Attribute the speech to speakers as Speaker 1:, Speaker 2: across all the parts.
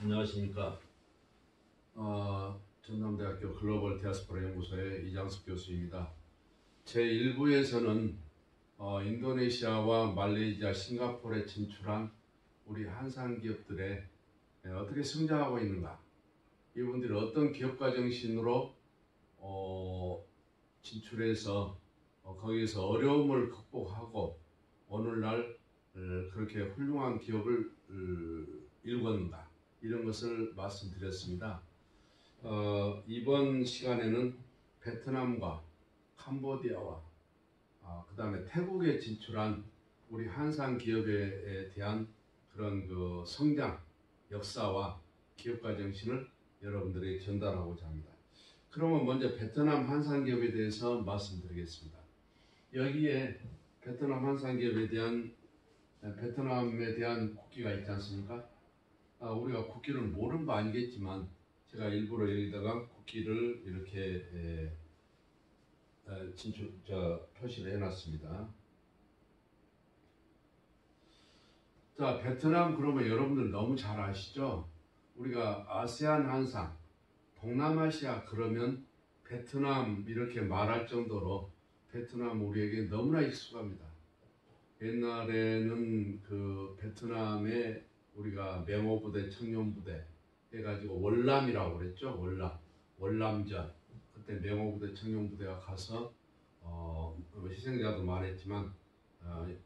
Speaker 1: 안녕하십니까. 전남대학교 글로벌 디아스포라 연구소의 이장숙 교수입니다. 제1부에서는 인도네시아와 말레이시아, 싱가포르에 진출한 우리 한산 기업들의 어떻게 성장하고 있는가, 이분들이 어떤 기업가 정신으로 진출해서 거기에서 어려움을 극복하고 오늘날 그렇게 훌륭한 기업을 일궜는가, 이런 것을 말씀드렸습니다. 이번 시간에는 베트남과 캄보디아와 그 다음에 태국에 진출한 우리 한산 기업에 대한 그런 그 성장 역사와 기업가 정신을 여러분들에게 전달하고자 합니다. 그러면 먼저 베트남 한산 기업에 대해서 말씀드리겠습니다. 여기에 베트남 한산 기업에 대한 베트남에 대한 국기가 있지 않습니까? 우리가 국기를 모르는 거 아니겠지만 제가 일부러 여기다가 국기를 이렇게 표시를 해놨습니다. 자, 베트남 그러면 여러분들 너무 잘 아시죠? 우리가 아세안 한상, 동남아시아 그러면 베트남 이렇게 말할 정도로 베트남 우리에게 너무나 익숙합니다. 옛날에는 그 베트남에 우리가 맹호부대, 청룡부대 해가지고 월남이라고 그랬죠. 월남전. 그때 맹호부대, 청룡부대가 가서 희생자도 많았지만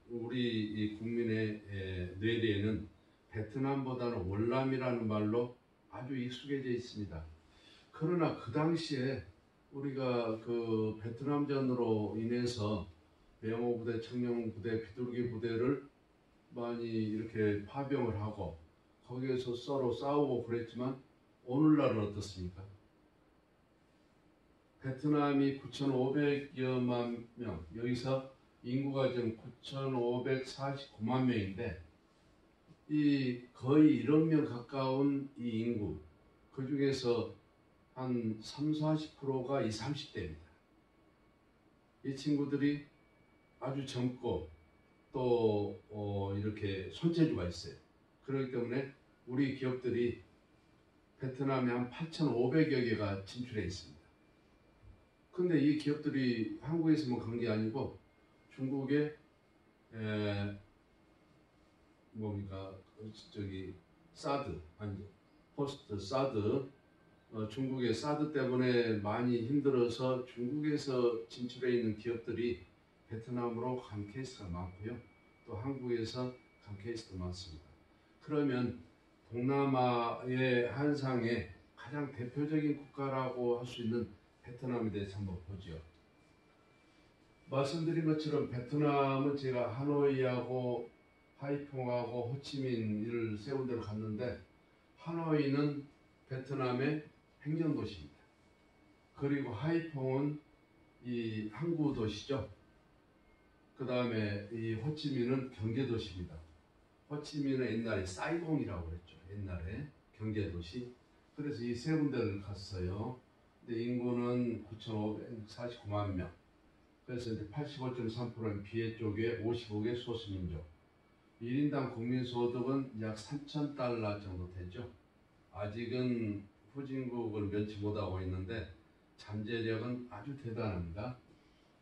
Speaker 1: 우리 이 국민의 뇌리에는 베트남보다는 월남이라는 말로 아주 익숙해져 있습니다. 그러나 그 당시에 우리가 그 베트남전으로 인해서 맹호부대, 청룡부대, 비둘기 부대를 많이 이렇게 파병을 하고 거기에서 서로 싸우고 그랬지만 오늘날은 어떻습니까? 베트남이 9,500여만 명, 여기서 인구가 지금 9,549만 명인데 이 거의 1억 명 가까운 이 인구, 그 중에서 한 30~40%가 이 30대입니다. 이 친구들이 아주 젊고 또 이렇게 손재주가 있어요. 그렇기 때문에 우리 기업들이 베트남에 한 8,500여 개가 진출해 있습니다. 근데 이 기업들이 한국에서만 간 게 아니고 중국의 사드, 아니 포스트 사드, 중국의 사드 때문에 많이 힘들어서 중국에서 진출해 있는 기업들이 베트남으로 간 케이스가 많고요. 또 한국에서 간 케이스도 많습니다. 그러면 동남아의 한상의 가장 대표적인 국가라고 할 수 있는 베트남에 대해서 한번 보죠. 말씀드린 것처럼 베트남은 제가 하노이하고 하이퐁하고 호치민을 세 군데를 갔는데, 하노이는 베트남의 행정도시입니다. 그리고 하이퐁은 이 항구 도시죠. 그 다음에 이 호치민은 경제도시입니다. 호치민은 옛날에 사이공이라고 그랬죠. 옛날에 경제도시. 그래서 이 세 군데를 갔어요. 근데 인구는 9,549만 명. 그래서 이제 85.3%는 비해 쪽에 55개 소수민족. 1인당 국민소득은 약 3,000달러 정도 되죠. 아직은 후진국을 면치 못하고 있는데 잠재력은 아주 대단합니다.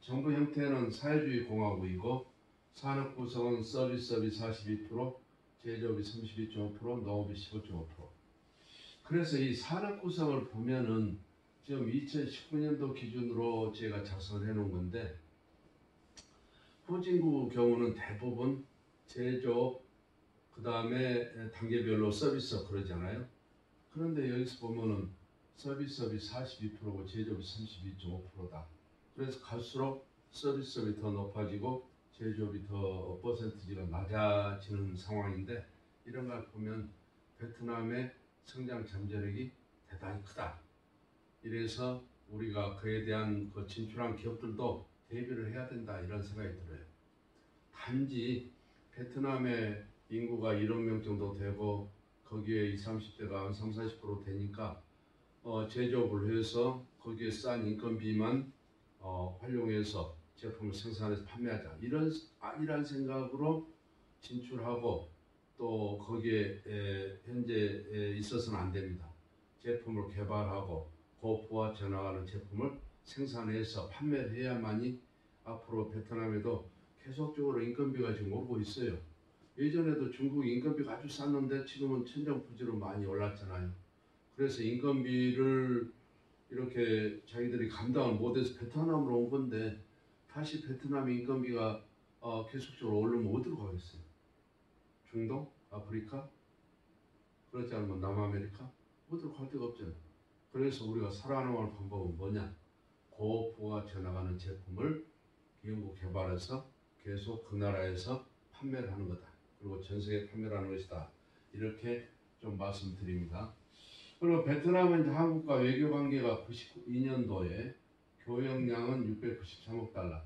Speaker 1: 정부 형태는 사회주의 공화국이고 산업 구성은 서비스업이 42%, 제조업이 32.5%, 농업이 15.5%. 그래서 이 산업 구성을 보면은 지금 2019년도 기준으로 제가 작성을 해놓은 건데, 후진국 경우는 대부분 제조업, 그 다음에 단계별로 서비스업 그러잖아요. 그런데 여기서 보면은 서비스업이 42%고 제조업이 32.5%다. 그래서 갈수록 서비스업이 더 높아지고 제조업이 더 퍼센티지가 낮아지는 상황인데, 이런 걸 보면 베트남의 성장 잠재력이 대단히 크다. 이래서 우리가 그에 대한 그 진출한 기업들도 대비를 해야 된다, 이런 생각이 들어요. 단지 베트남의 인구가 1억 명 정도 되고 거기에 20, 30대가 한 30, 40% 되니까 제조업을 해서 거기에 싼 인건비만 활용해서 제품을 생산해서 판매하자, 이런 아니란 생각으로 진출하고 또 거기에 현재 있어서는 안 됩니다. 제품을 개발하고 고부가쳐 나가는 제품을 생산해서 판매를 해야만이 앞으로 베트남에도 계속적으로 인건비가 지금 오르고 있어요. 예전에도 중국 인건비가 아주 쌌는데 지금은 천정부지로 많이 올랐잖아요. 그래서 인건비를 이렇게 자기들이 감당을 못해서 베트남으로 온 건데 다시 베트남 인건비가 계속적으로 오르면 어디로 가겠어요? 중동? 아프리카? 그렇지 않으면 남아메리카? 어디로 갈 데가 없잖아요. 그래서 우리가 살아남을 방법은 뭐냐? 고부가쳐 나가는 제품을 연구 개발해서 계속 그 나라에서 판매를 하는 거다. 그리고 전 세계에 판매를 하는 것이다. 이렇게 좀 말씀드립니다. 그리고 베트남은 이제 한국과 외교 관계가 92년도에 교역량은 693억 달러.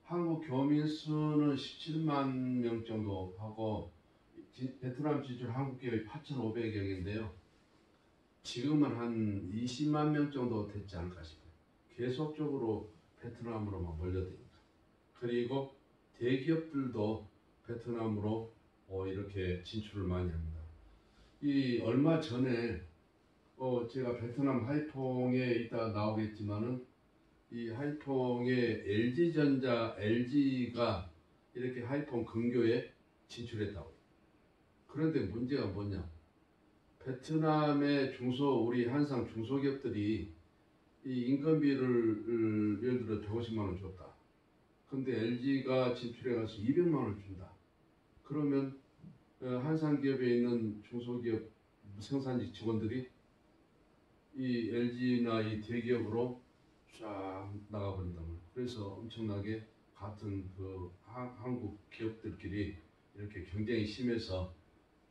Speaker 1: 한국 교민 수는 17만 명 정도 하고 베트남 지출 한국 기업이 8,500여인데요. 지금은 한 20만 명 정도 됐지 않을까 싶어요. 계속적으로 베트남으로만 몰려드니까. 그리고 대기업들도 베트남으로 이렇게 진출을 많이 합니다. 이 얼마 전에 제가 베트남 하이퐁에 이따 나오겠지만은 이 하이퐁에 LG전자, LG가 이렇게 하이퐁 근교에 진출했다고. 그런데 문제가 뭐냐? 베트남의 우리 한상 중소기업들이 이 인건비를 예를 들어 150만 원 줬다. 근데 LG가 진출해 가서 200만 원 준다. 그러면 한상 기업에 있는 중소기업 생산직 직원들이 이 LG나 이 대기업으로 쫙 나가버린단 말이에요. 그래서 엄청나게 같은 그 한국 기업들끼리 이렇게 경쟁이 심해서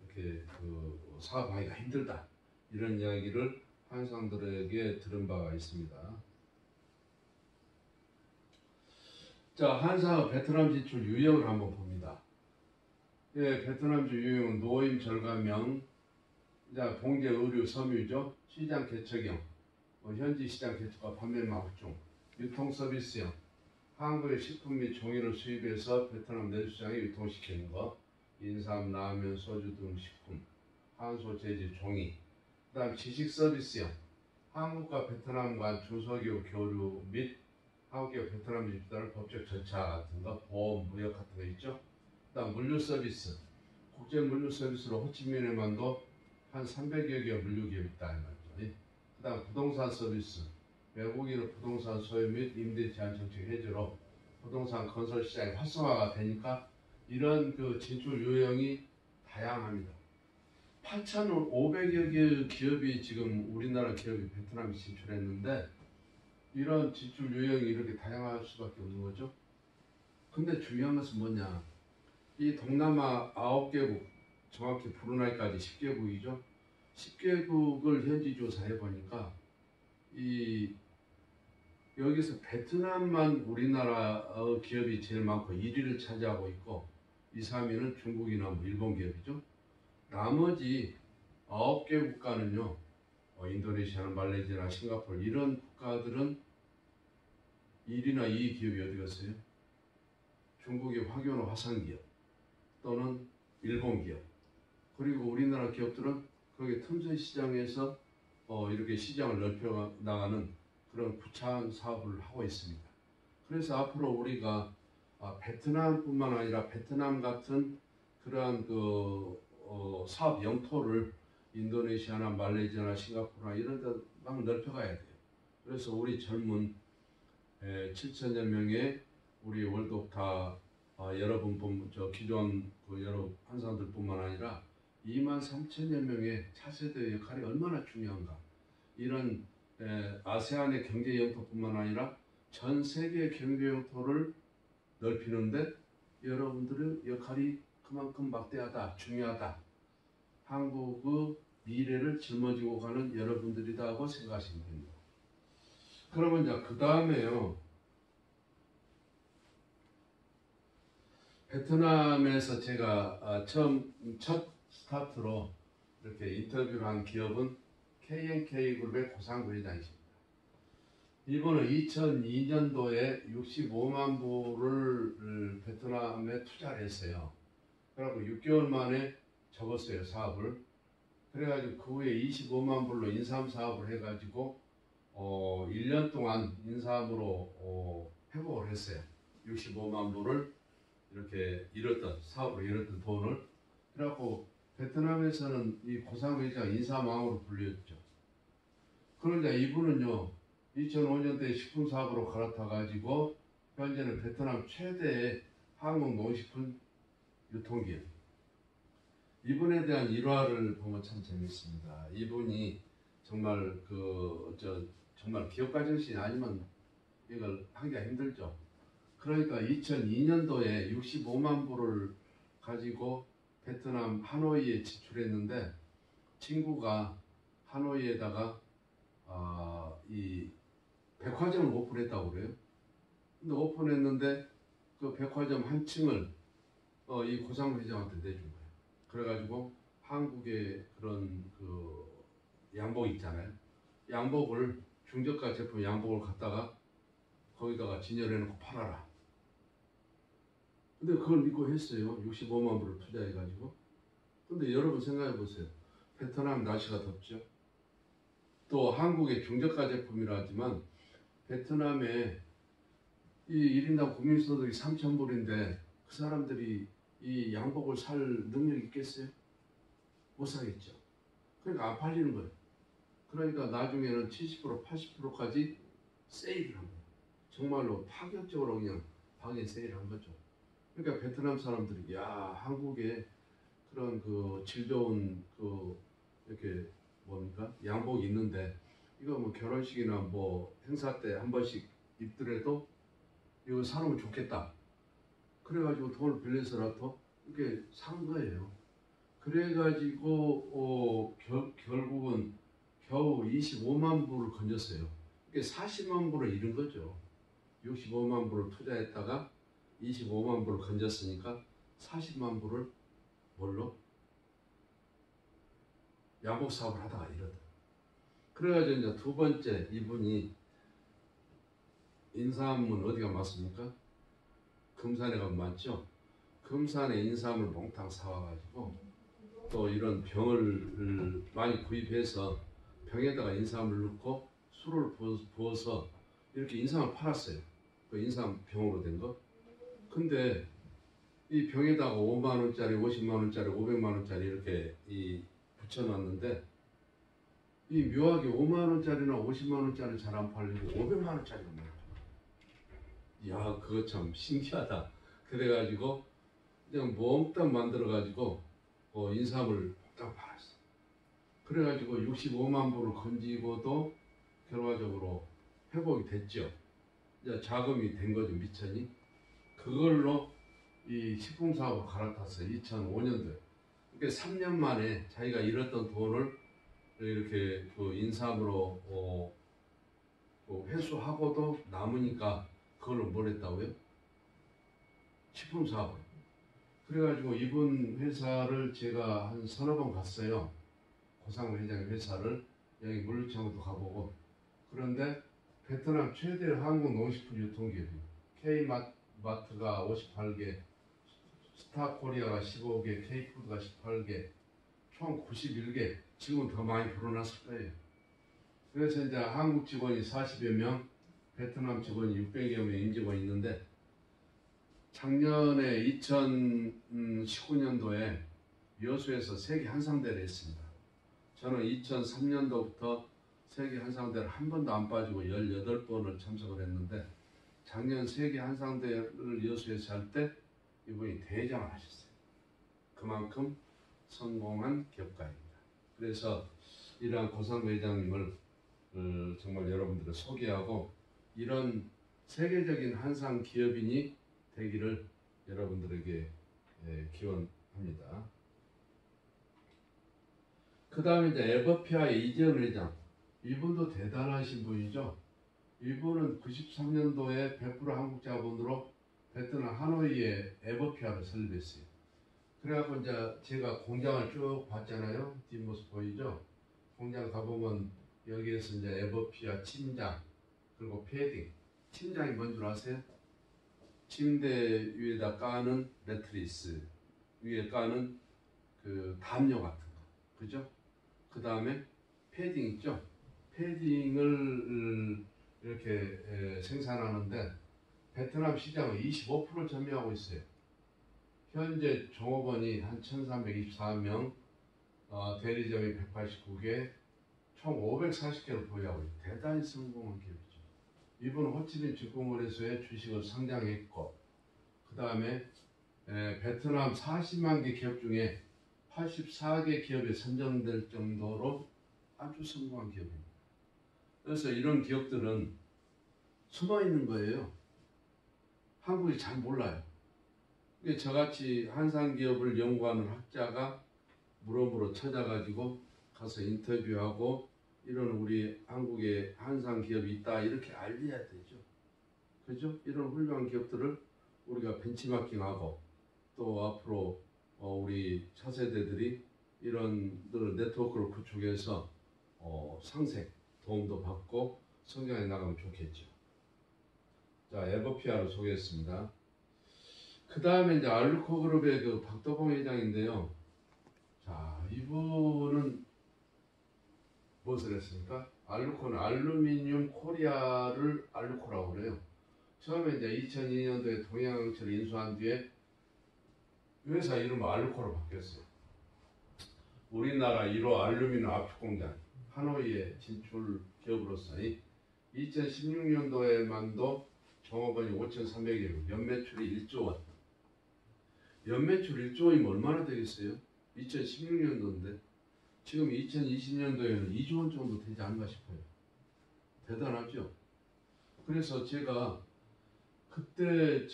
Speaker 1: 이렇게 그 사업하기가 힘들다. 이런 이야기를 한상들에게 들은 바가 있습니다. 자, 한상의 베트남 진출 유형을 한번 봅니다. 예, 베트남주 유형은 노임 절감형, 공개 의류 섬유죠. 시장 개척형, 현지 시장 개척과 판매망 확충, 유통 서비스형, 한국의 식품 및 종이를 수입해서 베트남 내수시장에 유통시키는 것, 인삼, 라면, 소주 등 식품, 한소 재질, 종이. 그 다음 지식 서비스형, 한국과 베트남 간 중소기업 교류 및 한국기업 베트남 집단의 법적 절차 같은 거, 보험, 무역 같은 거 있죠. 그 다음 물류 서비스, 국제 물류 서비스로 호치민에만도 한 300여 개 물류기업이 있다. 그 다음 부동산 서비스, 외국인의 부동산 소유 및 임대 제한 정책 해제로 부동산 건설 시장이 활성화가 되니까 이런 그 진출 유형이 다양합니다. 8,500여 개 기업이 지금 우리나라 기업이 베트남에 진출했는데 이런 진출 유형이 이렇게 다양할 수밖에 없는 거죠. 근데 중요한 것은 뭐냐? 이 동남아 9개국, 정확히 브루나이까지 10개국이죠. 10개국을 현지 조사해 보니까 여기서 베트남만 우리나라 기업이 제일 많고 1위를 차지하고 있고 2, 3위는 중국이나 일본 기업이죠. 나머지 9개 국가는요, 인도네시아나 말레이시아나 싱가포르 이런 국가들은 1위나 2위 기업이 어디 갔어요? 중국의 확연한 화산기업 또는 일본 기업. 그리고 우리나라 기업들은 거기 틈새 시장에서 이렇게 시장을 넓혀 나가는 그런 구차한 사업을 하고 있습니다. 그래서 앞으로 우리가 베트남뿐만 아니라 베트남 같은 그러한 사업 영토를 인도네시아나 말레이시아나 싱가포르나 이런 데 막 넓혀가야 돼요. 그래서 우리 젊은 7천여 명의 우리 월드옥타 여러분 기존 여러 한사람들뿐만 아니라 2만 3천여 명의 차세대 역할이 얼마나 중요한가. 이런 아세안의 경제 영토뿐만 아니라 전 세계 경제 영토를 넓히는데 여러분들의 역할이 그만큼 막대하다, 중요하다. 한국의 미래를 짊어지고 가는 여러분들이다고 생각하시면 됩니다. 그러면 이제 그 다음에요. 베트남에서 제가 첫 스타트로 이렇게 인터뷰를 한 기업은 KNK 그룹의 고상구 회장이십니다. 이분은 2002년도에 65만 불을 베트남에 투자를 했어요. 그리고 6개월 만에 접었어요, 사업을. 그래가지고 그 후에 25만 불로 인삼 사업을 해가지고 1년 동안 인삼으로 회복을 했어요. 65만 불을 이렇게 사업으로 잃었던 돈을. 그래갖고 베트남에서는 이 고상회장 인삼왕으로 불렸죠. 그러자 이분은요, 2005년도에 식품 사업으로 갈아타가지고 현재는 베트남 최대의 한국 농식품 유통기업. 이분에 대한 일화를 보면 참 재밌습니다. 이분이 정말 정말 기업가 정신이 아니면 이걸 하기가 힘들죠. 그러니까 2002년도에 65만 불을 가지고 베트남 하노이에 지출했는데, 친구가 하노이에다가 이 백화점을 오픈했다고 그래요. 근데 오픈했는데 그 백화점 한 층을 이 고상 회장한테 내준 거예요. 그래가지고 한국의 그런 그 양복 있잖아요. 양복을 중저가 제품 양복을 갖다가 거기다가 진열해놓고 팔아라. 근데 그걸 믿고 했어요. 65만 불을 투자해가지고. 근데 여러분 생각해 보세요. 베트남 날씨가 덥죠. 또 한국의 중저가 제품이라 하지만 베트남에 이 1인당 국민소득이 3,000불인데 그 사람들이 이 양복을 살 능력이 있겠어요? 못 사겠죠. 그러니까 안 팔리는 거예요. 그러니까 나중에는 70%, 80%까지 세일을 한 거예요. 정말로 파격적으로 그냥 방에 세일을 한 거죠. 그러니까 베트남 사람들이 한국에 그런 그 질 좋은 그 이렇게 뭡니까 양복이 있는데 이거 뭐 결혼식이나 뭐 행사 때 한 번씩 입더라도 이거 사놓으면 좋겠다. 그래가지고 돈을 빌려서라도 이렇게 산 거예요. 그래가지고 결국은 겨우 25만 불을 건졌어요. 이게 40만 불을 잃은 거죠. 65만 불을 투자했다가 25만 불을 건졌으니까 40만 불을 뭘로? 양복 사업을 하다가 잃었다. 그래가지고 이제 두 번째 이분이 인삼은 어디가 맞습니까? 금산에 가면 맞죠? 금산에 인삼을 몽땅 사와가지고 또 이런 병을 많이 구입해서 병에다가 인삼을 넣고 술을 부어서 이렇게 인삼을 팔았어요. 그 인삼 병으로 된 거. 근데 이 병에다가 5만 원짜리, 50만 원짜리, 500만 원짜리 이렇게 붙여놨는데 이 묘하게 5만 원짜리나 50만 원짜리 잘 안 팔리고 500만 원짜리가 많이 팔려요. 그거 참 신기하다. 그래가지고 그냥 몽땅 만들어가지고 인삼을 몽땅 팔았어. 그래가지고 65만 불을 건지고도 결과적으로 회복이 됐죠. 이제 자금이 된 거죠, 미천이. 그걸로 이 식품 사업을 갈아탔어요. 2005년도에. 그러니까 3년 만에 자기가 잃었던 돈을 이렇게 그 인삼으로 회수하고도 남으니까 그걸로 뭘 했다고요? 식품 사업을. 그래가지고 이분 회사를 제가 한 서너 번 갔어요. 고상우 회장의 회사를. 여기 물류청도 가보고. 그런데 베트남 최대 한국 농식품 유통기업이에요. K마트가 58개, 스타코리아가 15개, K푸드가 18개, 총 91개. 지금은 더 많이 불어났을 거예요. 그래서 이제 한국 직원이 40여 명, 베트남 직원이 600여 명 임직원이 있는데 작년에 2019년도에 여수에서 세계 한상대를 했습니다. 저는 2003년도부터 세계 한상대를 한 번도 안 빠지고 18번을 참석을 했는데 작년 세계 한상대를 여수에서 할 때 이분이 대장을 하셨어요. 그만큼 성공한 기업가입니다. 그래서 이러한 고상우 회장님을 정말 여러분들을 소개하고 이런 세계적인 한상 기업인이 되기를 여러분들에게 기원합니다. 그 다음에 이제 에버피아의 이재현 회장. 이분도 대단하신 분이죠. 이분은 93년도에 100% 한국 자본으로 베트남 하노이에 에버피아를 설립했어요. 그래갖고 이제 제가 공장을 쭉 봤잖아요. 뒷모습 보이죠? 공장 가보면 여기에서 이제 에버피아 침장, 그리고 패딩. 침장이 뭔 줄 아세요? 침대 위에다 까는 매트리스, 위에 까는 그 담요 같은 거, 그죠? 그 다음에 패딩 있죠? 패딩을 이렇게 생산하는데 베트남 시장은 25% 점유하고 있어요. 현재 종업원이 한 1324명, 대리점이 189개, 총 540개를 보유하고 있어요. 대단히 성공한 기업이죠. 이분은 호치민 증권거래소에 주식을 상장했고, 그 다음에 베트남 40만 개 기업 중에 84개 기업에 선정될 정도로 아주 성공한 기업입니다. 그래서 이런 기업들은 숨어 있는 거예요. 한국이 잘 몰라요. 저같이 한산 기업을 연구하는 학자가 물어물어 찾아가지고 가서 인터뷰하고 이런 우리 한국에 한산 기업이 있다 이렇게 알려야 되죠. 그죠? 이런 훌륭한 기업들을 우리가 벤치마킹하고 또 앞으로 우리 차세대들이 이런 네트워크를 구축해서 상생 도움도 받고 성장해 나가면 좋겠죠. 자, 에버피아를 소개했습니다. 그 다음에 이제 알루코 그룹의 그 박도봉 회장인데요. 자, 이분은 무엇을 했습니까? 알루코는 알루미늄 코리아를 알루코라고 그래요. 처음에 이제 2002년도에 동양항철을 인수한 뒤에 회사 이름을 알루코로 바뀌었어요. 우리나라 1호 알루미늄 압축 공장 하노이에 진출 기업으로서 2016년도에만도 종업원이 5,300여 명, 연매출이 1조 원. 연매출 1조 원이면 얼마나 되겠어요? 2016년도인데 지금 2020년도에는 2조 원 정도 되지 않나 싶어요. 대단하죠? 그래서 제가 그때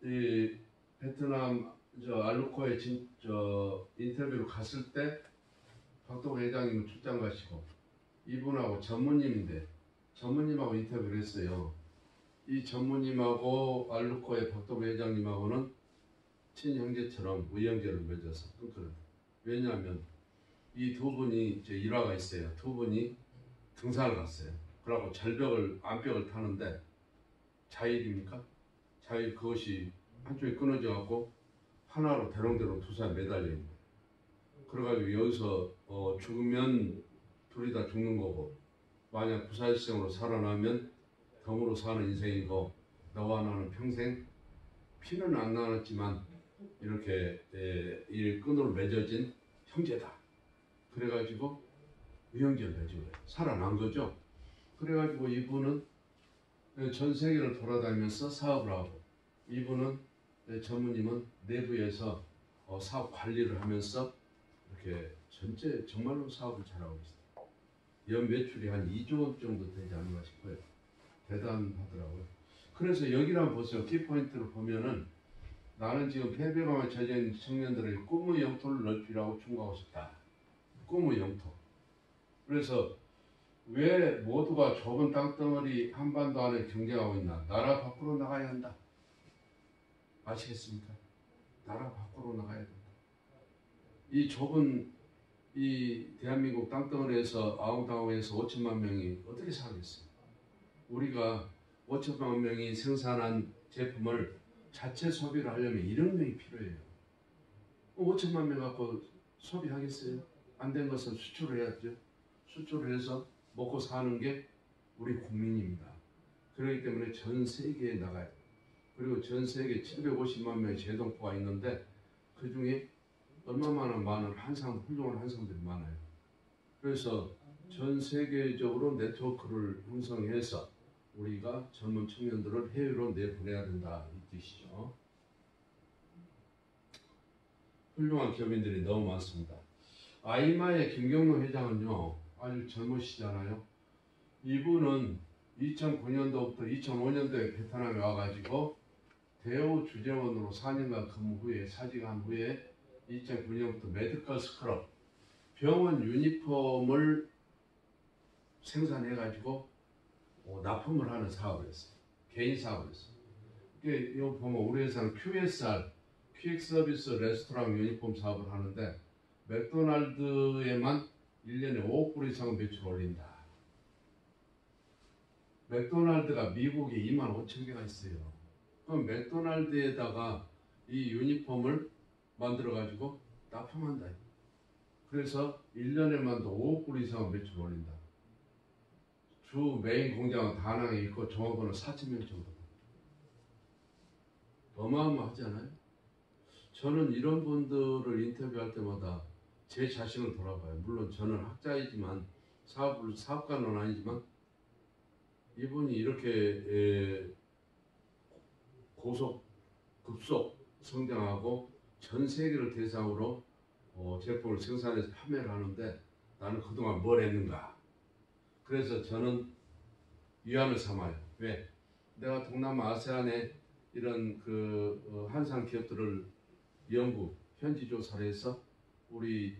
Speaker 1: 이 베트남 알루코에 인터뷰로 갔을 때 박도봉 회장님은 출장 가시고 이분하고 전무님인데 전무님하고 인터뷰를 했어요. 이 전무님하고 알루코의 박도봉 회장님하고는 친형제처럼 의형제를 맺어서 끈끈해요. 왜냐하면 이 두 분이 이제 일화가 있어요. 두 분이 등산을 갔어요. 그러고 암벽을 타는데 자일입니까? 자일 그것이 한쪽이 끊어져 갖고 하나로 대롱대롱 두 사람이 매달려 있는 거예요. 그래가지고 여기서 죽으면 둘이 다 죽는 거고 만약 구사일생으로 살아나면 덤으로 사는 인생이고 너와 나는 평생 피는 안 나눴지만 이렇게 이 끈으로 맺어진 형제다. 그래가지고 의형제를 맺은 거예요. 살아난 거죠. 그래가지고 이분은 전 세계를 돌아다니면서 사업을 하고 이분은 전무님은 내부에서 사업 관리를 하면서 이렇게 전체 정말로 사업을 잘하고 있어요. 연 매출이 한 2조 원 정도 되지 않나 싶어요. 대단하더라고요. 그래서 여기를 한번 보세요. 키포인트를 보면은 나는 지금 패배감에 젖은 청년들의 꿈의 영토를 넓히라고 충고하고 싶다. 꿈의 영토. 그래서 왜 모두가 좁은 땅덩어리 한반도 안에 경쟁하고 있나? 나라 밖으로 나가야 한다. 아시겠습니까? 나라 밖으로 나가야 된다. 이 좁은 이 대한민국 땅덩어리에서 아웅다웅에서 5천만 명이 어떻게 살겠어요? 우리가 5천만 명이 생산한 제품을 자체 소비를 하려면 1억 명이 필요해요. 5천만 명 갖고 소비하겠어요? 안 된 것은 수출을 해야죠. 수출을 해서 먹고 사는 게 우리 국민입니다. 그렇기 때문에 전 세계에 나가요. 그리고 전 세계 750만 명의 재동포가 있는데 그 중에 얼마나 많은 훌륭한 한상들이 많아요. 그래서 전 세계적으로 네트워크를 형성해서 우리가 젊은 청년들을 해외로 내보내야 된다 이 뜻이죠. 훌륭한 기업인들이 너무 많습니다. 아이마의 김경록 회장은요 아주 젊으시잖아요. 이분은 2009년도부터 2005년도에 베트남에 와가지고 대우 주재원으로 4년간 근무 후에 사직한 후에 2009년부터 메디컬 스크럽 병원 유니폼을 생산해가지고 납품을 하는 사업을 했어요. 개인 사업을 했어요. 이거 보면 우리 회사는 QSR, 퀵 서비스 레스토랑 유니폼 사업을 하는데 맥도날드에만 1년에 5억 불 이상 매출 올린다. 맥도날드가 미국에 2만 5천 개가 있어요. 그럼 맥도날드에다가 이 유니폼을 만들어가지고 납품한다. 그래서 1년에만도 5억 불 이상 매출 올린다. 주 메인 공장은 다낭에 있고 종업원은 4천 명 정도. 어마어마하지 않아요? 저는 이런 분들을 인터뷰할 때마다 제 자신을 돌아봐요. 물론 저는 학자이지만 사업가는 아니지만 이분이 이렇게 고속 급속 성장하고 전 세계를 대상으로 제품을 생산해서 판매를 하는데 나는 그동안 뭘 했는가. 그래서 저는 위안을 삼아요. 왜? 내가 동남아 아세안에 이런 한상 기업들을 연구, 현지 조사를 해서 우리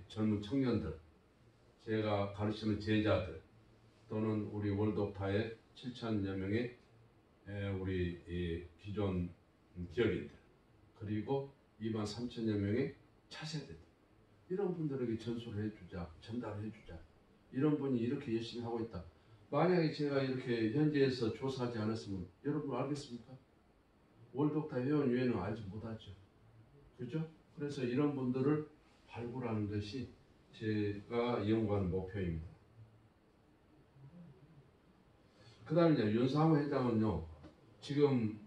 Speaker 1: 젊은 청년들, 제가 가르치는 제자들 또는 우리 월드오파의 7천여 명의 우리 기존 기업인들 그리고 2만 3천여 명의 차세대들 이런 분들에게 전수를 해주자, 전달을 해주자. 이런 분이 이렇게 열심히 하고 있다. 만약에 제가 이렇게 현지에서 조사하지 않았으면 여러분 알겠습니까? 월드오파 회원 외에는 알지 못하죠. 그죠? 그래서 이런 분들을 발굴하는 것이 제가 연구하는 목표입니다. 그 다음에 윤상호 회장은요, 지금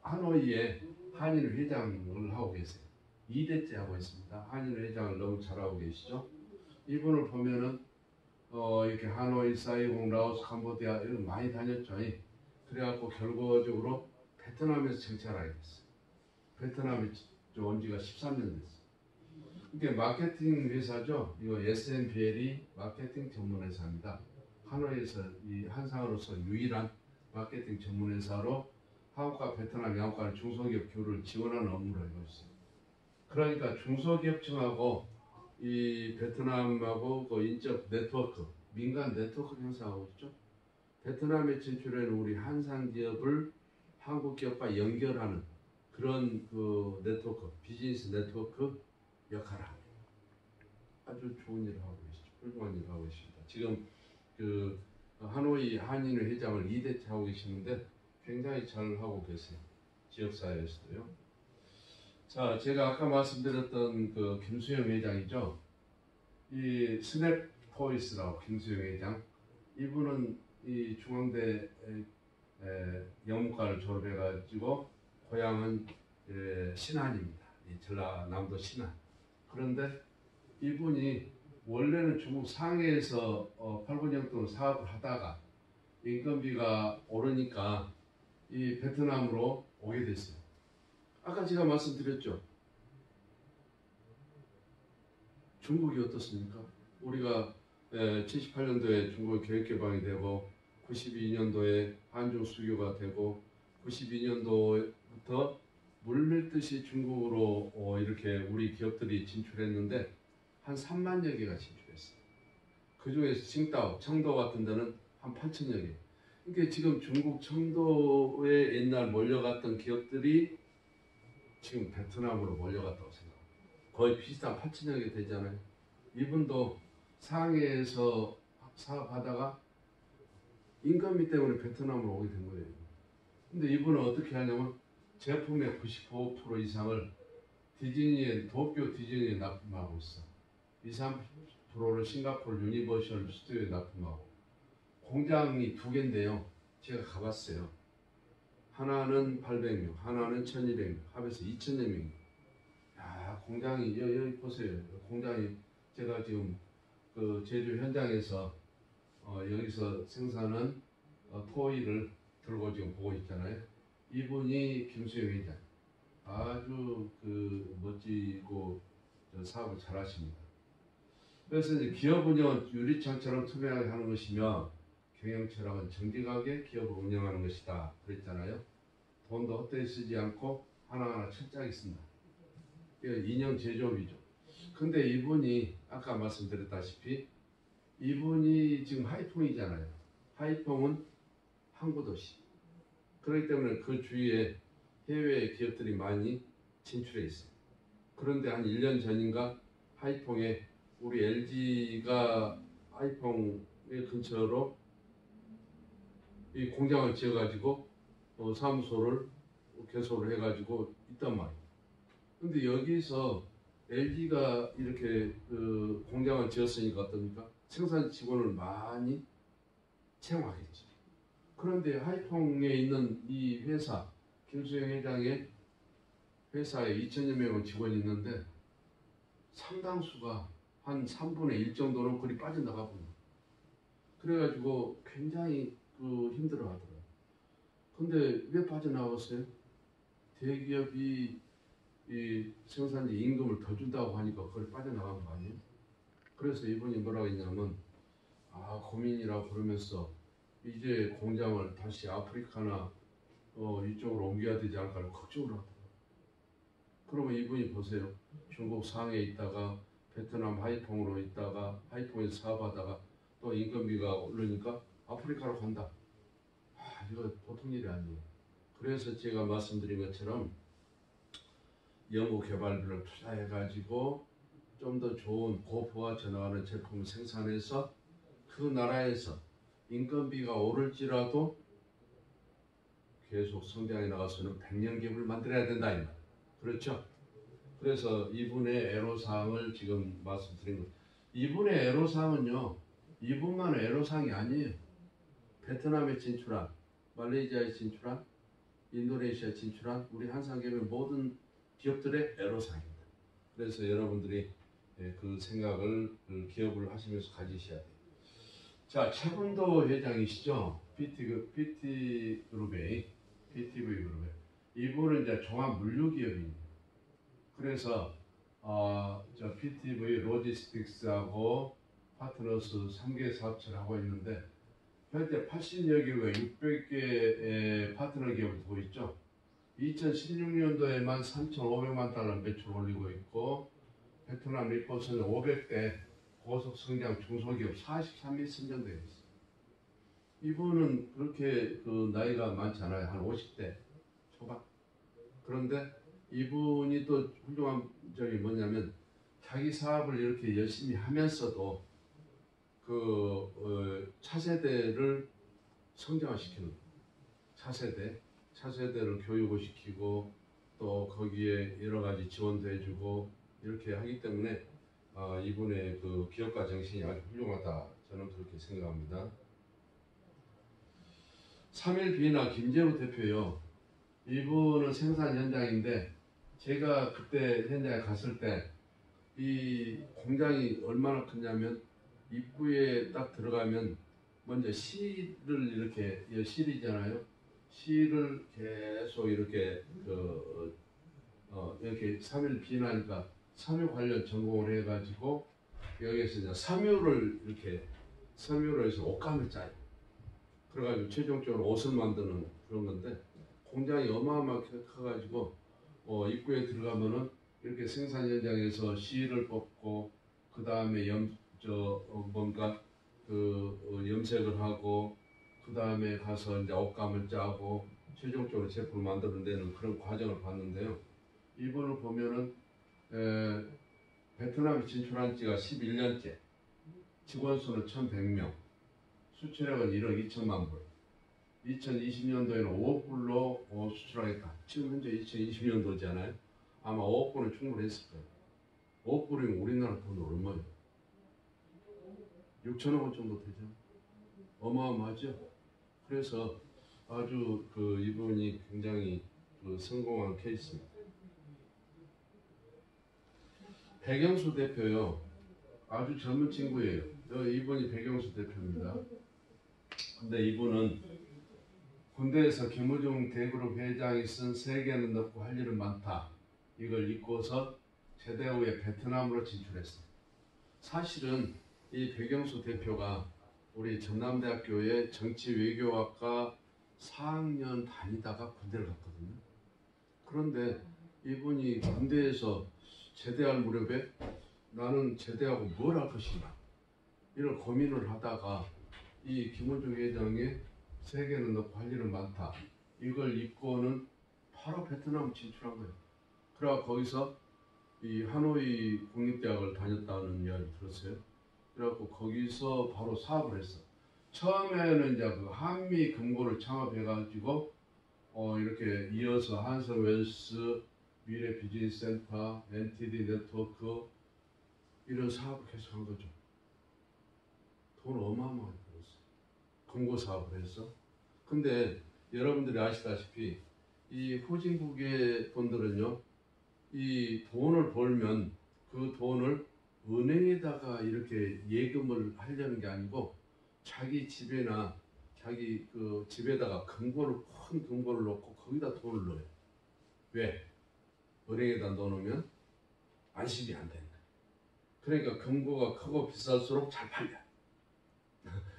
Speaker 1: 하노이에 한인 회장을 하고 계세요. 2대째 하고 있습니다. 한인 회장을 너무 잘하고 계시죠? 이분을 보면은 이렇게 하노이, 사이공, 라오스, 캄보디아 이런 많이 다녔죠. 그래갖고 결과적으로 베트남에서 정착하게 됐어요. 베트남에 온 지가 13년 됐어요. 이게 마케팅 회사죠. 이거 SNBL이 마케팅 전문 회사입니다. 하노이에서 이 한상으로서 유일한 마케팅 전문 회사로 한국과 베트남 양국 간 중소기업 교류를 지원하는 업무를 하고 있어요. 그러니까 중소기업청하고 이 베트남하고 그 인적 네트워크, 민간 네트워크 형성하고 있죠. 베트남에 진출한 우리 한상 기업을 한국 기업과 연결하는 그런 네트워크, 비즈니스 네트워크 역할을 합니다. 아주 좋은 일을 하고 계시죠. 훌륭한 일을 하고 계십니다. 지금 하노이 한인 회장을 2대째 하고 계시는데 굉장히 잘 하고 계세요. 지역사회에서도요. 자, 제가 아까 말씀드렸던 김수영 회장이죠. 이 스냅 토이스라고 김수영 회장. 이분은 이 중앙대 영문과를 졸업해가지고 고향은 신안입니다. 이 전라남도 신안. 그런데 이분이 원래는 중국 상해에서 8, 9년 동안 사업을 하다가 인건비가 오르니까 이 베트남으로 오게 됐어요. 아까 제가 말씀드렸죠. 중국이 어떻습니까? 우리가 78년도에 중국 교육 개방이 되고 92년도에 한중 수교가 되고 92년도부터 물밀듯이 중국으로 이렇게 우리 기업들이 진출했는데 한 3만여 개가 진출했어요. 그 중에서 칭다오, 청도 같은 데는 한 8천여 개. 그러니까 지금 중국 청도에 옛날 몰려갔던 기업들이 지금 베트남으로 몰려갔다고 생각합니다. 거의 비슷한 8천여 개 되잖아요. 이분도 상해에서 사업하다가 인건비 때문에 베트남으로 오게 된 거예요. 근데 이분은 어떻게 하냐면 제품의 95% 이상을 도쿄 디즈니에 납품하고 있어. 20-30%를 싱가포르 유니버셜 스튜디오에 납품하고. 공장이 2개인데요. 제가 가봤어요. 하나는 800명, 하나는 1200명, 합해서 2000여 명. 야, 공장이, 여기 보세요. 공장이, 제가 지금 제주 현장에서 여기서 생산한 토이를 들고 지금 보고 있잖아요. 이분이 김수영 회장. 아주 멋지고 사업을 잘 하십니다. 그래서 이제 기업 운영은 유리창처럼 투명하게 하는 것이며 경영 철학은 정직하게 기업을 운영하는 것이다. 그랬잖아요. 돈도 헛되이 쓰지 않고 하나하나 철저하게 쓴다. 인형 제조업이죠. 근데 이분이 아까 말씀드렸다시피 이분이 지금 하이퐁이잖아요. 하이퐁은 항구도시. 그렇기 때문에 그 주위에 해외 기업들이 많이 진출해 있어요. 그런데 한 1년 전인가 하이퐁에 우리 LG가 하이퐁의 근처로 이 공장을 지어가지고 사무소를 개소를 해가지고 있단 말이에요. 근데 여기서 LG가 이렇게 그 공장을 지었으니까 어떻습니까? 생산 직원을 많이 채용하겠지. 그런데 하이퐁에 있는 이 회사, 김수영 회장의 회사에 2천여 명의 직원이 있는데 상당수가 한 3분의 1 정도는 그리 빠져나가고 그래가지고 굉장히 그 힘들어 하더라고요. 근데 왜 빠져나왔어요? 대기업이 이 생산지 임금을 더 준다고 하니까 그걸 빠져나간 거 아니에요? 그래서 이분이 뭐라고 했냐면 고민이라고 그러면서 이제 공장을 다시 아프리카나 이쪽으로 옮겨야 되지 않을까 걱정을 하더라고요. 그러면 이분이 보세요. 중국 상해에 있다가 베트남 하이퐁으로 있다가 하이퐁에서 사업하다가 또 인건비가 오르니까 아프리카로 간다. 이거 보통 일이 아니에요. 그래서 제가 말씀드린 것처럼 연구 개발비를 투자해가지고 좀 더 좋은 고부가 전화하는 제품을 생산해서 그 나라에서 인건비가 오를지라도 계속 성장해 나가서는 100년 기업을 만들어야 된다 이 말. 그렇죠? 그래서 이분의 애로사항을 지금 말씀드린 것. 이분의 애로사항은요. 이분만의 애로사항이 아니에요. 베트남에 진출한, 말레이시아에 진출한, 인도네시아에 진출한 우리 한상기업의 모든 기업들의 애로사항입니다. 그래서 여러분들이 그 생각을 그 기업을 하시면서 가지셔야 돼요. 자, 최분도 회장이시죠? PT그룹의 PTV그룹의 이분은 이제 종합 물류기업입니다. 그래서 저 PTV 로지스틱스하고 파트너스 3개 사업체를 하고 있는데 현재 80여 개국에 600개의 파트너 기업을 두고 있죠. 2016년도에만 3,500만 달러 매출 올리고 있고 베트남 리포스는 500대 고속 성장 중소기업 43위 선정되어 있어요. 이분은 그렇게 그 나이가 많지 않아요. 한 50대 초반. 그런데 이분이 또 훌륭한 점이 뭐냐면 자기 사업을 이렇게 열심히 하면서도 그 차세대를 성장시키는 차세대를 교육을 시키고 또 거기에 여러 가지 지원도 해주고 이렇게 하기 때문에 이분의 그 기업가 정신이 아주 훌륭하다 저는 그렇게 생각합니다. 3일비나 김재우 대표요. 이분은 생산 현장인데 제가 그때 현장에 갔을 때 이 공장이 얼마나 크냐면 입구에 딱 들어가면 먼저 실을 이렇게 실이잖아요. 실을 계속 이렇게 이렇게 3일 비나니까 섬유 관련 전공을 해가지고 여기에서 이제 섬유를 해서 옷감을 짜요. 그래가지고 최종적으로 옷을 만드는 그런 건데 공장이 어마어마하게 커가지고 입구에 들어가면은 이렇게 생산 현장에서 실을 뽑고 그 다음에 염색을 하고 그 다음에 가서 이제 옷감을 짜고 최종적으로 제품을 만드는 데는 그런 과정을 봤는데요. 이분을 보면은 베트남에 진출한 지가 11년째, 직원 수는 1,100명, 수출액은 1억 2천만 불. 2020년도에는 5억 불로 수출하겠다. 지금 현재 2020년도잖아요. 아마 5억 불은 충분했을 거예요. 5억 불이면 우리나라 돈 얼마예요? 6천억 원 정도 되죠. 어마어마하죠. 그래서 아주 이분이 굉장히 성공한 케이스입니다. 백영수 대표요. 아주 젊은 친구예요. 이분이 백영수 대표입니다. 근데 이분은 군대에서 김우중 대그룹 회장이 쓴 세계는 넓고 할 일은 많다. 이걸 읽고서 제대 후에 베트남으로 진출했어요. 사실은 이 백영수 대표가 우리 전남대학교의 정치외교학과 4학년 다니다가 군대를 갔거든요. 그런데 이분이 군대에서 제대할 무렵에 나는 제대하고 뭘 할 것인가 이런 고민을 하다가 이 김우중 회장의 세계는 넓고 할 일은 많다 이걸 읽고는 바로 베트남 진출한 거예요. 그래서 거기서 이 하노이 국립대학을 다녔다는 이야기 들었어요. 그래갖고 거기서 바로 사업을 했어. 처음에는 이제 그 한미 금고를 창업해가지고 이렇게 이어서 한성웰스, 미래 비즈니스 센터, NTD 네트워크 이런 사업을 계속 한 거죠. 돈 어마어마하게 벌었어요. 금고 사업을 해서. 근데 여러분들이 아시다시피 이 후진국의 분들은요, 이 돈을 벌면 그 돈을 은행에다가 이렇게 예금을 하려는 게 아니고 자기 집에나 자기 그 집에다가 금고를 큰 금고를 넣고 거기다 돈을 넣어요. 왜? 은행에다 넣어놓으면 안심이 안 된다. 그러니까 금고가 크고 비쌀수록 잘 팔려.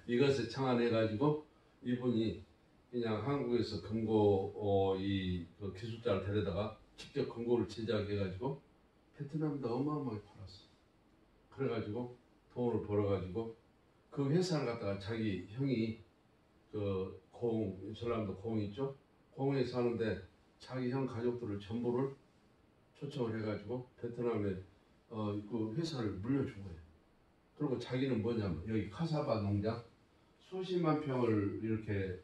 Speaker 1: 이것을 창안해가지고 이분이 그냥 한국에서 금고 그 기술자를 데려다가 직접 금고를 제작해가지고 베트남도 어마어마하게 팔았어. 그래가지고 돈을 벌어가지고 그 회사를 갖다가 자기 형이 그 전라남도 고흥 있죠? 고흥에 사는데 자기 형 가족들을 전부를 초청을 해가지고 베트남에 그 회사를 물려준 거예요. 그리고 자기는 뭐냐면 여기 카사바 농장 수십만 평을 이렇게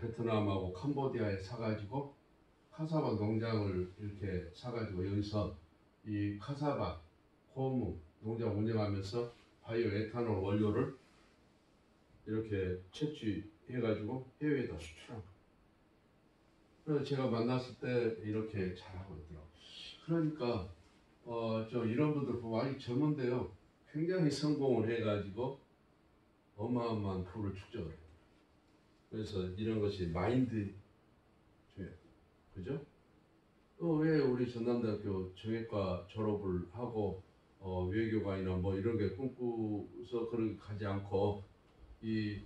Speaker 1: 베트남하고 캄보디아에 사가지고 카사바 농장을 이렇게 사가지고 여기서 이 카사바 고무 농장 운영하면서 바이오 에탄올 원료를 이렇게 채취해가지고 해외에다 수출한 거예요. 그래서 제가 만났을 때 이렇게 잘하고 있더라고요. 그러니까 저 이런 분들 보면 아직 젊은데요. 굉장히 성공을 해가지고 어마어마한 부를 축적을 해요. 그래서 이런 것이 마인드 중요해요. 그죠? 왜 우리 전남대학교 정외과 졸업을 하고 외교관이나 뭐 이런 게 꿈꾸서 그렇게 가지 않고 이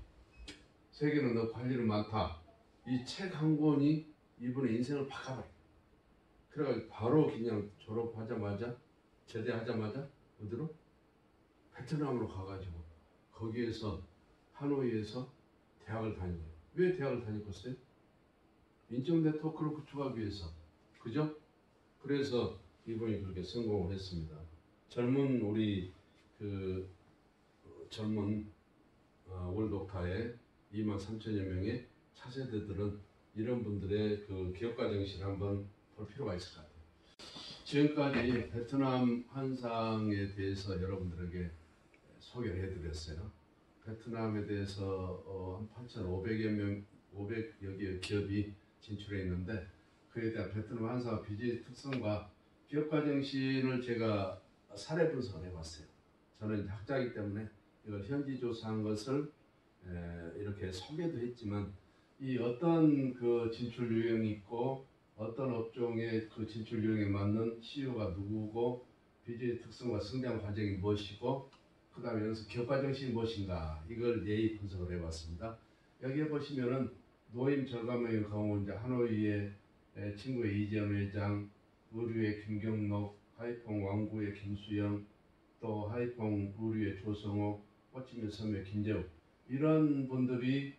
Speaker 1: 세계는 너 관리는 많다. 이 책 한 권이 이분의 인생을 바꿔버려요. 그래가지고 바로 그냥 졸업하자마자 제대하자마자 어디로? 베트남으로 가가지고 거기에서 하노이에서 대학을 다닌 거예요. 왜 대학을 다녔겠어요? 인적 네트워크를 구축하기 위해서. 그죠? 그래서 이분이 그렇게 성공을 했습니다. 젊은 우리 그 젊은 월독타의 23,000여 명의 차세대들은 이런 분들의 그 기업가 정신을 한번 볼 필요가 있을 것 같아요. 지금까지 베트남 한상에 대해서 여러분들에게 소개를 해드렸어요. 베트남에 대해서 한 8,500여 명, 500여 개의 기업이 진출해 있는데 그에 대한 베트남 한상 비즈니스 특성과 기업가 정신을 제가 사례 분석을 해봤어요. 저는 학자이기 때문에 이걸 현지 조사한 것을 이렇게 소개도 했지만 이 어떤 그 진출 유형이 있고 어떤 업종의 그 진출 유형에 맞는 CEO가 누구고 비즈니스 특성과 성장 과정이 무엇이고 그 다음에 여기서 기업가 정신이 무엇인가 이걸 예의 분석을 해봤습니다. 여기에 보시면은 노임 절감의 강원자 하노이의 친구의 이재현 회장, 의류의 김경록, 하이퐁 왕구의 김수영, 또 하이퐁 의류의 조성호, 호치민 섬의 김재욱 이런 분들이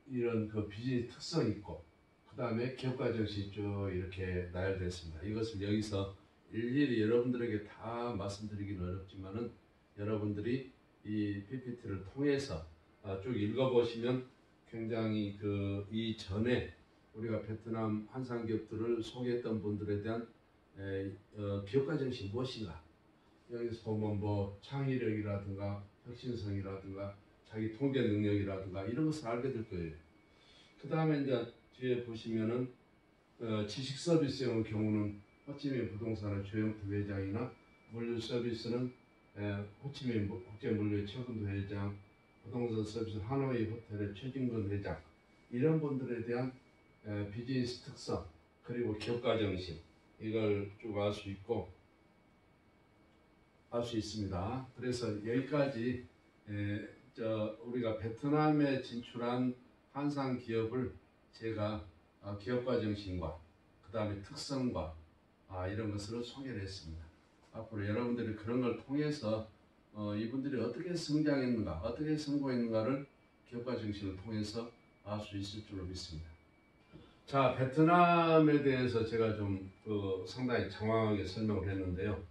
Speaker 1: 이런 그 비즈니스 특성이 있고 그 다음에 기업가 정신이 쭉 이렇게 나열됐습니다. 이것을 여기서 일일이 여러분들에게 다 말씀드리기는 어렵지만은 여러분들이 이 PPT를 통해서 쭉 읽어보시면 굉장히 그 이전에 우리가 베트남 한상 기업들을 소개했던 분들에 대한 기업가 정신이 무엇인가 여기서 보면 뭐 창의력이라든가 혁신성이라든가 자기 통제 능력이라든가 이런 것을 알게 될 거예요. 그 다음에 이제 뒤에 보시면은 지식 서비스의 경우는 호치민 부동산의 조영태 회장이나 물류 서비스는 호치민 국제물류 최근도 회장, 부동산 서비스 하노이 호텔의 최진근 회장 이런 분들에 대한 비즈니스 특성 그리고 기업가 정신 이걸 쭉 알 수 있고 알 수 있습니다. 그래서 여기까지 우리가 베트남에 진출한 한상 기업을 제가 기업가 정신과 그 다음에 특성과 이런 것을 소개를 했습니다. 앞으로 여러분들이 그런 걸 통해서 이분들이 어떻게 성장했는가, 어떻게 성공했는가를 기업가 정신을 통해서 알 수 있을 줄로 믿습니다. 자, 베트남에 대해서 제가 좀 상당히 장황하게 설명을 했는데요.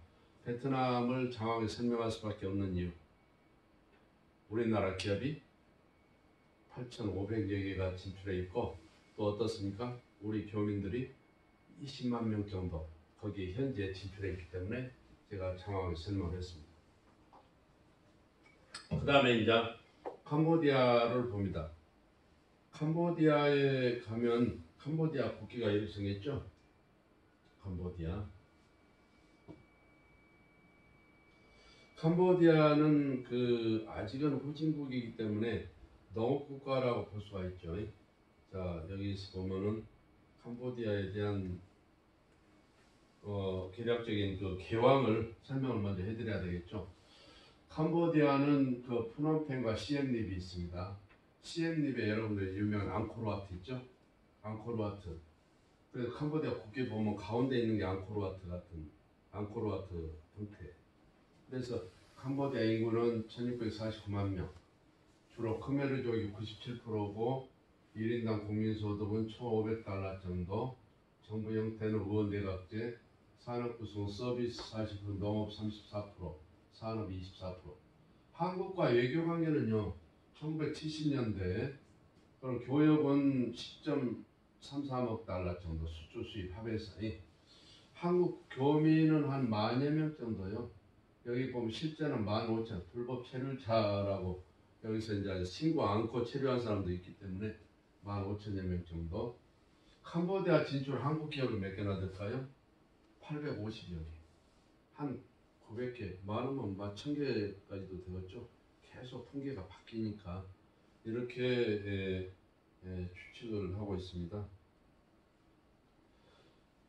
Speaker 1: 베트남을 장황하게 설명할 수밖에 없는 이유. 우리나라 기업이 8,500여 개가 진출해 있고 또 어떻습니까? 우리 교민들이 20만 명 정도 거기 현재 진출했기 때문에 제가 장황하게 설명했습니다. 그 다음에 이제 캄보디아를 봅니다. 캄보디아에 가면 캄보디아 국기가 이렇게 생겼죠. 캄보디아는 아직은 후진국이기 때문에 농업국가라고 볼 수가 있죠. 자, 여기서 보면은 캄보디아에 대한 개략적인 개왕을 설명을 먼저 해드려야 되겠죠. 캄보디아는 푸놈펜과 시엠립이 있습니다. 시엠립에 여러분들 유명한 앙코르와트 있죠? 앙코르와트. 그래서 캄보디아 국기 보면 가운데 있는 게 앙코르와트 형태. 그래서 캄보디아 인구는 1649만 명. 주로 khmer족이 97%고 1인당 국민소득은 1,500달러 정도. 정부 형태는 의원내각제, 산업구성 서비스 40%, 농업 34%, 산업 24%. 한국과 외교관계는요. 1970년대 그럼 교역은 10.33억 달러 정도 수출 수입 합해서 한국 교민은 한 10,000여 명 정도요. 여기 보면 실제는 15,000 불법 체류자라고 여기서 이제 신고 않고 체류한 사람도 있기 때문에 15,000여 명 정도. 캄보디아 진출 한국 기업은 몇 개나 될까요? 850여 개. 한 900개, 많으면 1,000개까지도 되었죠. 계속 통계가 바뀌니까 이렇게 추측을 하고 있습니다.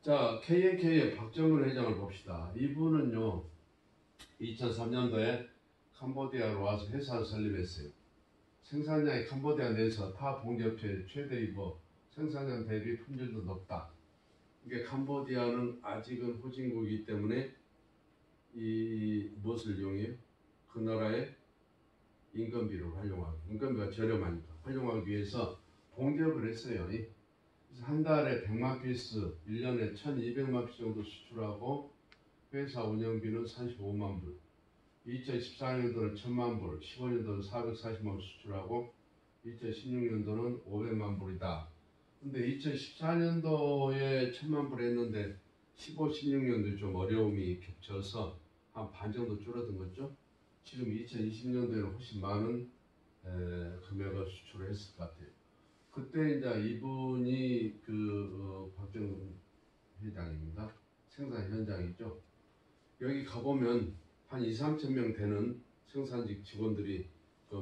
Speaker 1: 자, KNK의 박정근 회장을 봅시다. 이분은요, 2003년도에 캄보디아로 와서 회사를 설립했어요. 생산량이 캄보디아 내에서 타 봉제업체 최대이고 생산량 대비 품질도 높다. 이게 캄보디아는 아직은 후진국이기 때문에 무엇을 이용해요? 그 나라의 인건비를 활용하기, 인건비가 저렴하니까 활용하기 위해서 봉제업을 했어요. 그래서 한 달에 100만 피스, 1년에 1,200만 피스 정도 수출하고 회사 운영비는 35만 불, 2014년도는 1,000만 불, 15년도는 440만 불 수출하고 2016년도는 500만 불이다. 근데 2014년도에 1,000만 불 했는데 15, 16년도에 좀 어려움이 겹쳐서 한 반 정도 줄어든 거죠. 지금 2020년도에는 훨씬 많은 금액을 수출을 했을 것 같아요. 그때 이제 이분이 박정근 회장입니다. 생산 현장이죠. 여기 가보면 한 2,3천 명 되는 생산직 직원들이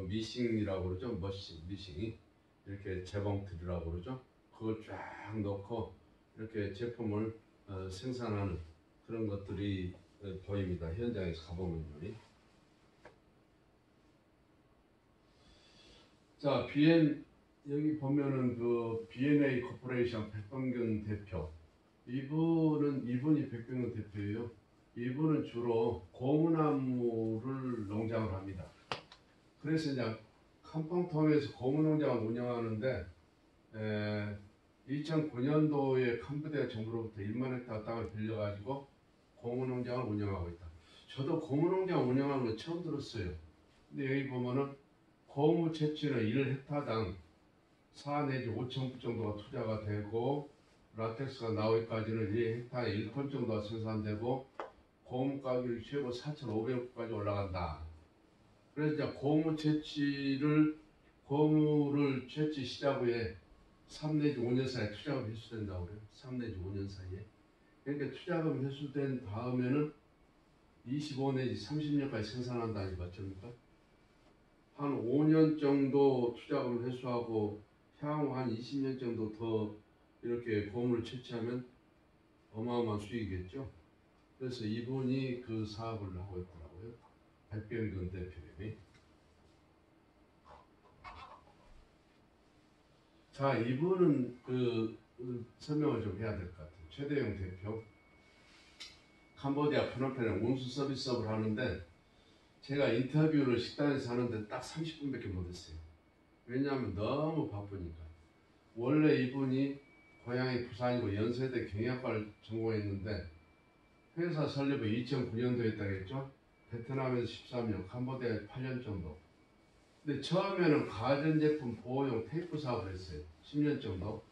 Speaker 1: 미싱이라고 그러죠. 미싱이 이렇게 재봉틀이라고 그러죠. 그걸 쫙 넣고 이렇게 제품을 생산하는 그런 것들이 보입니다. 현장에서 가보면요. 자, 여기 보면은 B&A 코퍼레이션 백병균 대표. 이분이 백병균 대표예요. 이분은 주로 고무나무를 농장을 합니다. 그래서 이제 캄팡통에서 고무농장을 운영하는데 2009년도에 캄보디아 정부로부터 1만 헥타르 땅을 빌려가지고 고무농장을 운영하고 있다. 저도 고무농장 운영하는 거 처음 들었어요. 근데 여기 보면은 고무 채취는 1헥타당 4 내지 5천 불 정도가 투자가 되고 라텍스가 나오기까지는 1헥타에 1톤 정도가 생산되고 고무 가격이 최고 4,500불까지 올라간다. 그래서 이제 고무를 채취 시작 후에 3 내지 5년 사이에 투자금 회수된다고 그래요. 3 내지 5년 사이에. 그러니까 투자금 회수된 다음에는 25 내지 30년까지 생산한다니 맞습니까? 한 5년 정도 투자금을 회수하고 향후 한 20년 정도 더 이렇게 고무를 채취하면 어마어마한 수익이겠죠. 그래서 이분이 그 사업을 하고 있더라고요. 백병균 대표님이. 자, 이분은 설명을 좀 해야 될 것 같아요. 최대용 대표. 캄보디아 프놈펜에 운수 서비스업을 하는데 제가 인터뷰를 식당에서 하는데 딱 30분밖에 못했어요. 왜냐하면 너무 바쁘니까. 원래 이분이 고향이 부산이고 연세대 경영학과를 전공했는데 회사 설립을 2009년도에 했다겠죠. 베트남에서 13년, 캄보디아에 8년 정도. 근데 처음에는 가전제품 보호용 테이프 사업을 했어요. 10년 정도.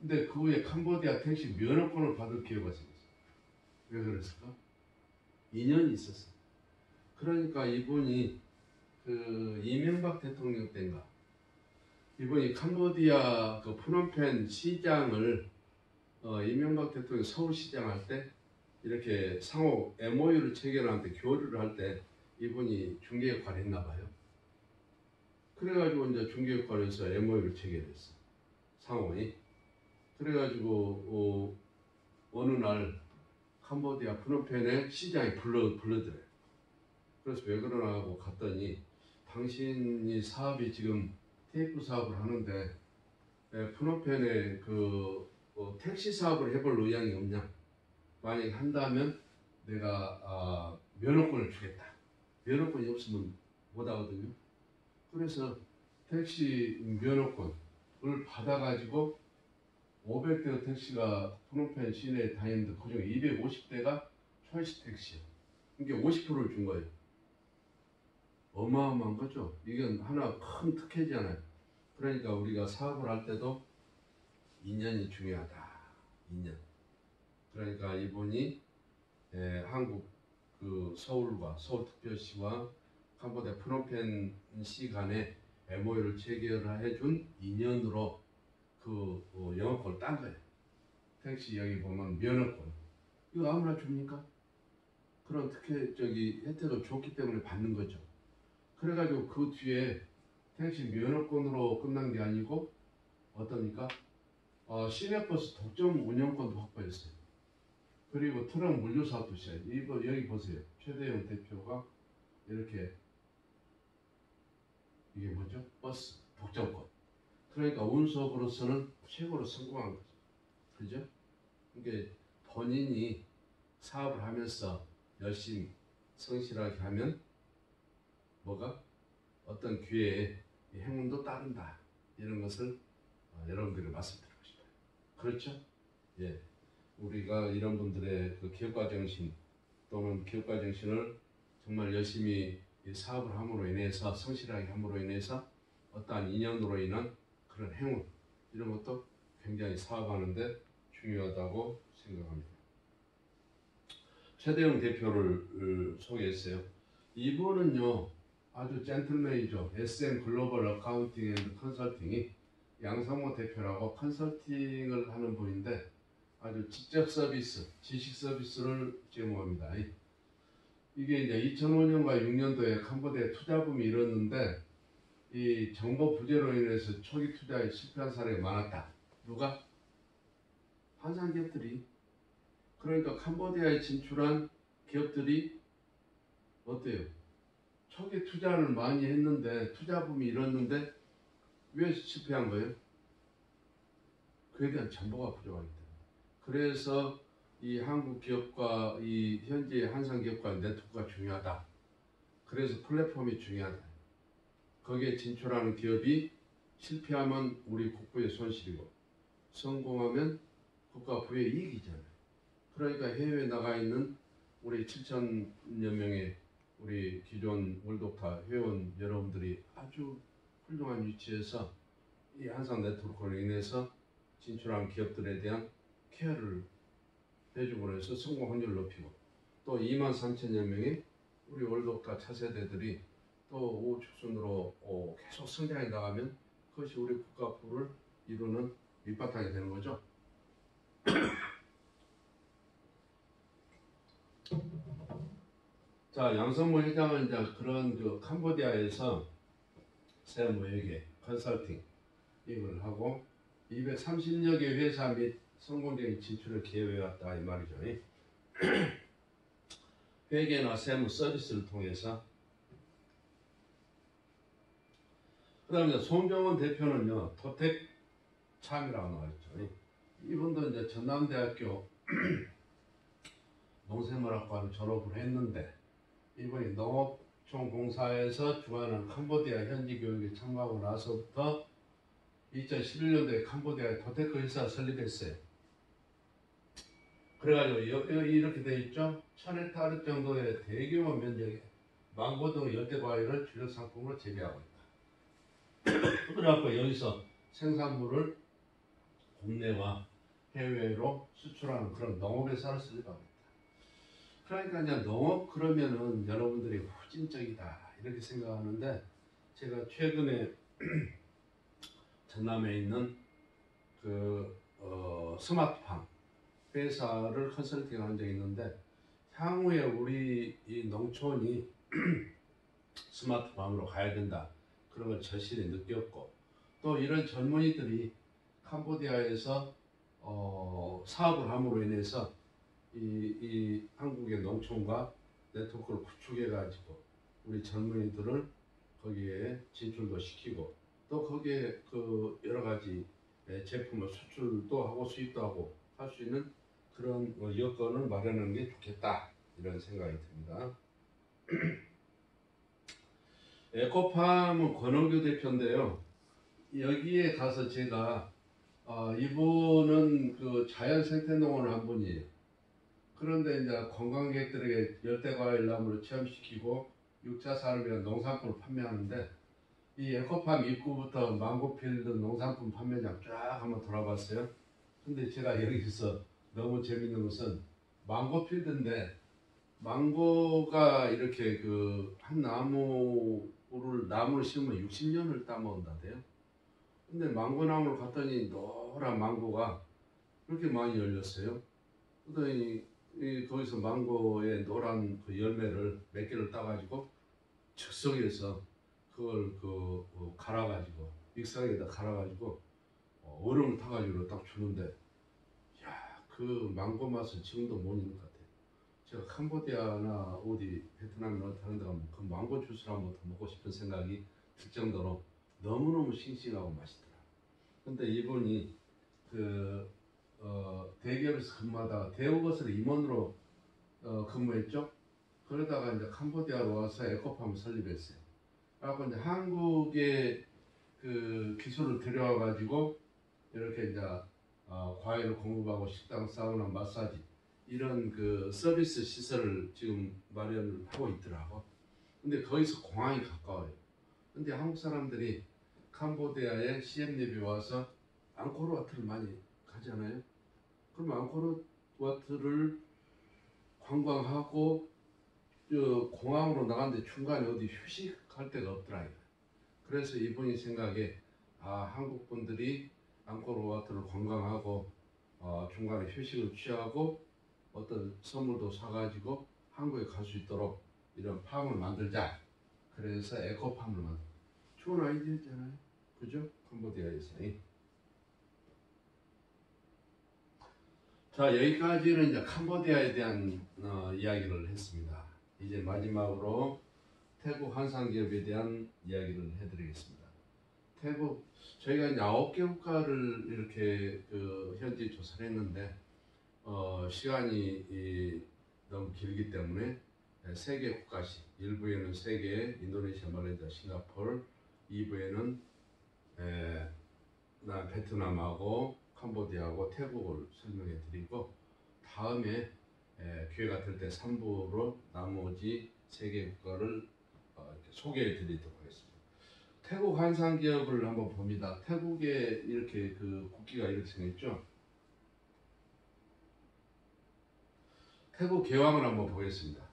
Speaker 1: 근데 그 후에 캄보디아 택시 면허권을 받을 기회가 생겼어요. 왜 그랬을까? 인연이 있었어요. 그러니까 이분이 그 이명박 대통령 때인가 이분이 캄보디아 그 프놈펜 시장을 이명박 대통령 서울시장 할 때 이렇게 상호 MOU를 체결하는데 교류를 할 때 이분이 중개 역할을 했나 봐요. 그래가지고 이제 중개 역할에서 MOU를 체결했어. 상호이. 그래가지고 어느 날 캄보디아 프놈펜의 시장에 불러들어요. 그래서 왜 그러나 하고 갔더니 당신이 사업이 지금 테이프 사업을 하는데 프놈펜에 그 택시 사업을 해볼 의향이 없냐? 만약에 한다면 내가 면허권을 주겠다. 면허권이 없으면 못 하거든요. 그래서 택시 면허권을 받아가지고 500대 택시가 프놈펜 시내에 다니는데 그중에 250대가 초이스 택시예요. 이게 50%를 준 거예요. 어마어마한 거죠. 이건 하나 큰 특혜잖아요. 그러니까 우리가 사업을 할 때도 인연이 중요하다. 인연. 그러니까 이분이 한국 그 서울과 서울특별시와 캄보디아 프놈펜 시 간에 MOU를 체결해 준 인연으로 그 영업권을 딴 거예요. 택시 여기 보면 면허권. 이거 아무나 줍니까? 그런 혜택을 줬기 때문에 받는 거죠. 그래가지고 그 뒤에 택시 면허권으로 끝난 게 아니고 어떠니까 시내버스 독점 운영권도 확보했어요. 그리고 트럭 물류 사업도 시작해요. 이거 여기 보세요. 최대영 대표가 이렇게 이게 뭐죠? 버스 독점권. 그러니까 운수업으로서는 최고로 성공한 거죠. 그죠? 이게 본인이 사업을 하면서 열심히 성실하게 하면 뭐가 어떤 기회에 행운도 따른다. 이런 것을 여러분들에게 말씀드리고 싶어요. 그렇죠? 예. 우리가 이런 분들의 그 기업가 정신 또는 기업가 정신을 정말 열심히 사업을 함으로 인해서 성실하게 함으로 인해서 어떠한 인연으로 인한 그런 행운 이런 것도 굉장히 사업하는데 중요하다고 생각합니다. 최대영 대표를 소개했어요. 이분은요 아주 젠틀맨이죠. SM 글로벌 어카운팅 앤드 컨설팅이 양성모 대표라고 컨설팅을 하는 분인데 아주 직접 서비스, 지식 서비스를 제공합니다. 이게 이제 2005년과 6년도에 캄보디아에 투자붐이 일었는데 이 정보 부재로 인해서 초기 투자에 실패한 사례가 많았다. 누가? 한산 기업들이. 그러니까 캄보디아에 진출한 기업들이 어때요? 초기 투자를 많이 했는데 투자붐이 일었는데 왜 실패한 거예요? 그에 대한 정보가 부족하기 때문에. 그래서 이 한국 기업과 이 현재 한산 기업과의 네트워크가 중요하다. 그래서 플랫폼이 중요하다. 거기에 진출하는 기업이 실패하면 우리 국부의 손실이고 성공하면 국가 부의 이익이잖아요. 그러니까 해외에 나가 있는 우리 7,000여 명의 우리 기존 월드오타 회원 여러분들이 아주 훌륭한 위치에서 이 한산 네트워크로 인해서 진출한 기업들에 대한 케어를 해주고 해서 성공 확률을 높이고 또 23,000여 명의 우리 월드오타 차세대들이 또 우후죽순으로 계속 성장해 나가면 그것이 우리 국가 부를 이루는 밑바탕이 되는 거죠. 자, 양성모 회장은 이제 그런 그 캄보디아에서 세무회계, 컨설팅 이걸 하고 230여 개 회사 및 성공적인 진출을 기회해왔다 이 말이죠. 회계나 세무 서비스를 통해서. 그 다음에 송정원 대표는요, 도택 참이라고 나와있죠. 이분도 이제 전남대학교 농생물학과를 졸업을 했는데, 이분이 농업총공사에서 주관하는 캄보디아 현지 교육에 참가하고 나서부터 2011년도에 캄보디아에 도테크 회사 설립했어요. 그래가지고 이렇게 돼 있죠. 1000헥타르 정도의 대규모 면적의 망고 등 열대 과일을 주력 상품으로 재배하고 있다. 그래갖고 여기서 생산물을 국내와 해외로 수출하는 그런 농업회사를 설립합니다. 그러니까 이제 농업 그러면은 여러분들이 후진적이다 이렇게 생각하는데, 제가 최근에 전남에 있는 스마트팜 회사를 컨설팅한 적이 있는데, 향후에 우리 이 농촌이 스마트팜으로 가야 된다 그런 걸 절실히 느꼈고, 또 이런 젊은이들이 캄보디아에서 사업을 함으로 인해서 이 한국의 농촌과 네트워크를 구축해 가지고 우리 젊은이들을 거기에 진출도 시키고, 또 거기에 그 여러 가지 제품을 수출도 하고 수입도 하고 할 수 있는 그런 여건을 마련하는 게 좋겠다 이런 생각이 듭니다. 에코팜은 권원규 대표인데요. 여기에 가서 제가 이분은 그 자연생태농원을 한 분이에요. 그런데 이제 관광객들에게 열대과일나무를 체험시키고 육자산업이나 농산품을 판매하는데, 이 에코팜 입구부터 망고필드 농산품 판매장 쫙 한번 돌아봤어요. 근데 제가 여기서 너무 재밌는 것은 망고필드인데, 망고가 이렇게 그 한 나무를 심으면 60년을 따먹는다대요. 근데 망고나무를 봤더니 노란 망고가 그렇게 많이 열렸어요. 그러더니 거기서 망고의 노란 그 열매를 몇 개를 따가지고 즉석에서 그걸 갈아가지고 믹서기에다 갈아가지고 얼음을 타가지고 딱 주는데, 야, 그 망고 맛을 지금도 못 잊는 것 같아요. 제가 캄보디아나 어디 베트남이나 다른 데 가면 그 망고 주스를 한번 더 먹고 싶은 생각이 들 정도로 너무너무 싱싱하고 맛있더라. 근데 이분이 대기업에서 근무하다가 대우것을 임원으로 근무했죠. 그러다가 이제 캄보디아로 와서 에코팜을 설립했어요. 그래서 이제 한국의 그 기술을 들여와가지고 이렇게 이제 과일을 공급하고 식당, 사우나, 마사지 이런 그 서비스 시설을 지금 마련을 하고 있더라고. 근데 거기서 공항이 가까워요. 근데 한국 사람들이 캄보디아에 시엠리에 와서 앙코르와트를 많이 가잖아요. 그럼 앙코르와트를 관광하고 공항으로 나갔는데 중간에 어디 휴식할 데가 없더라. 그래서 이분이 생각에 한국 분들이 앙코르와트를 관광하고 중간에 휴식을 취하고 어떤 선물도 사가지고 한국에 갈 수 있도록 이런 팜을 만들자. 그래서 에코팜을 만들. 좋은 아이디어잖아요. 그죠? 캄보디아에서. 자, 여기까지는 이제 캄보디아에 대한 이야기를 했습니다. 이제 마지막으로 태국 한상기업에 대한 이야기를 해드리겠습니다. 태국 저희가 이제 9개 국가를 이렇게 현지 조사를 했는데 시간이 너무 길기 때문에 3개 국가씩, 1부에는 3개, 인도네시아, 말레이시아, 싱가포르, 2부에는 베트남하고 캄보디아하고 태국을 설명해 드리고, 다음에 기회가 될 때 3부로 나머지 3개 국가를 이렇게 소개해 드리도록 하겠습니다. 태국 한상기업을 한번 봅니다. 태국에 이렇게 국기가 이렇게 생겼죠. 태국 개왕을 한번 보겠습니다.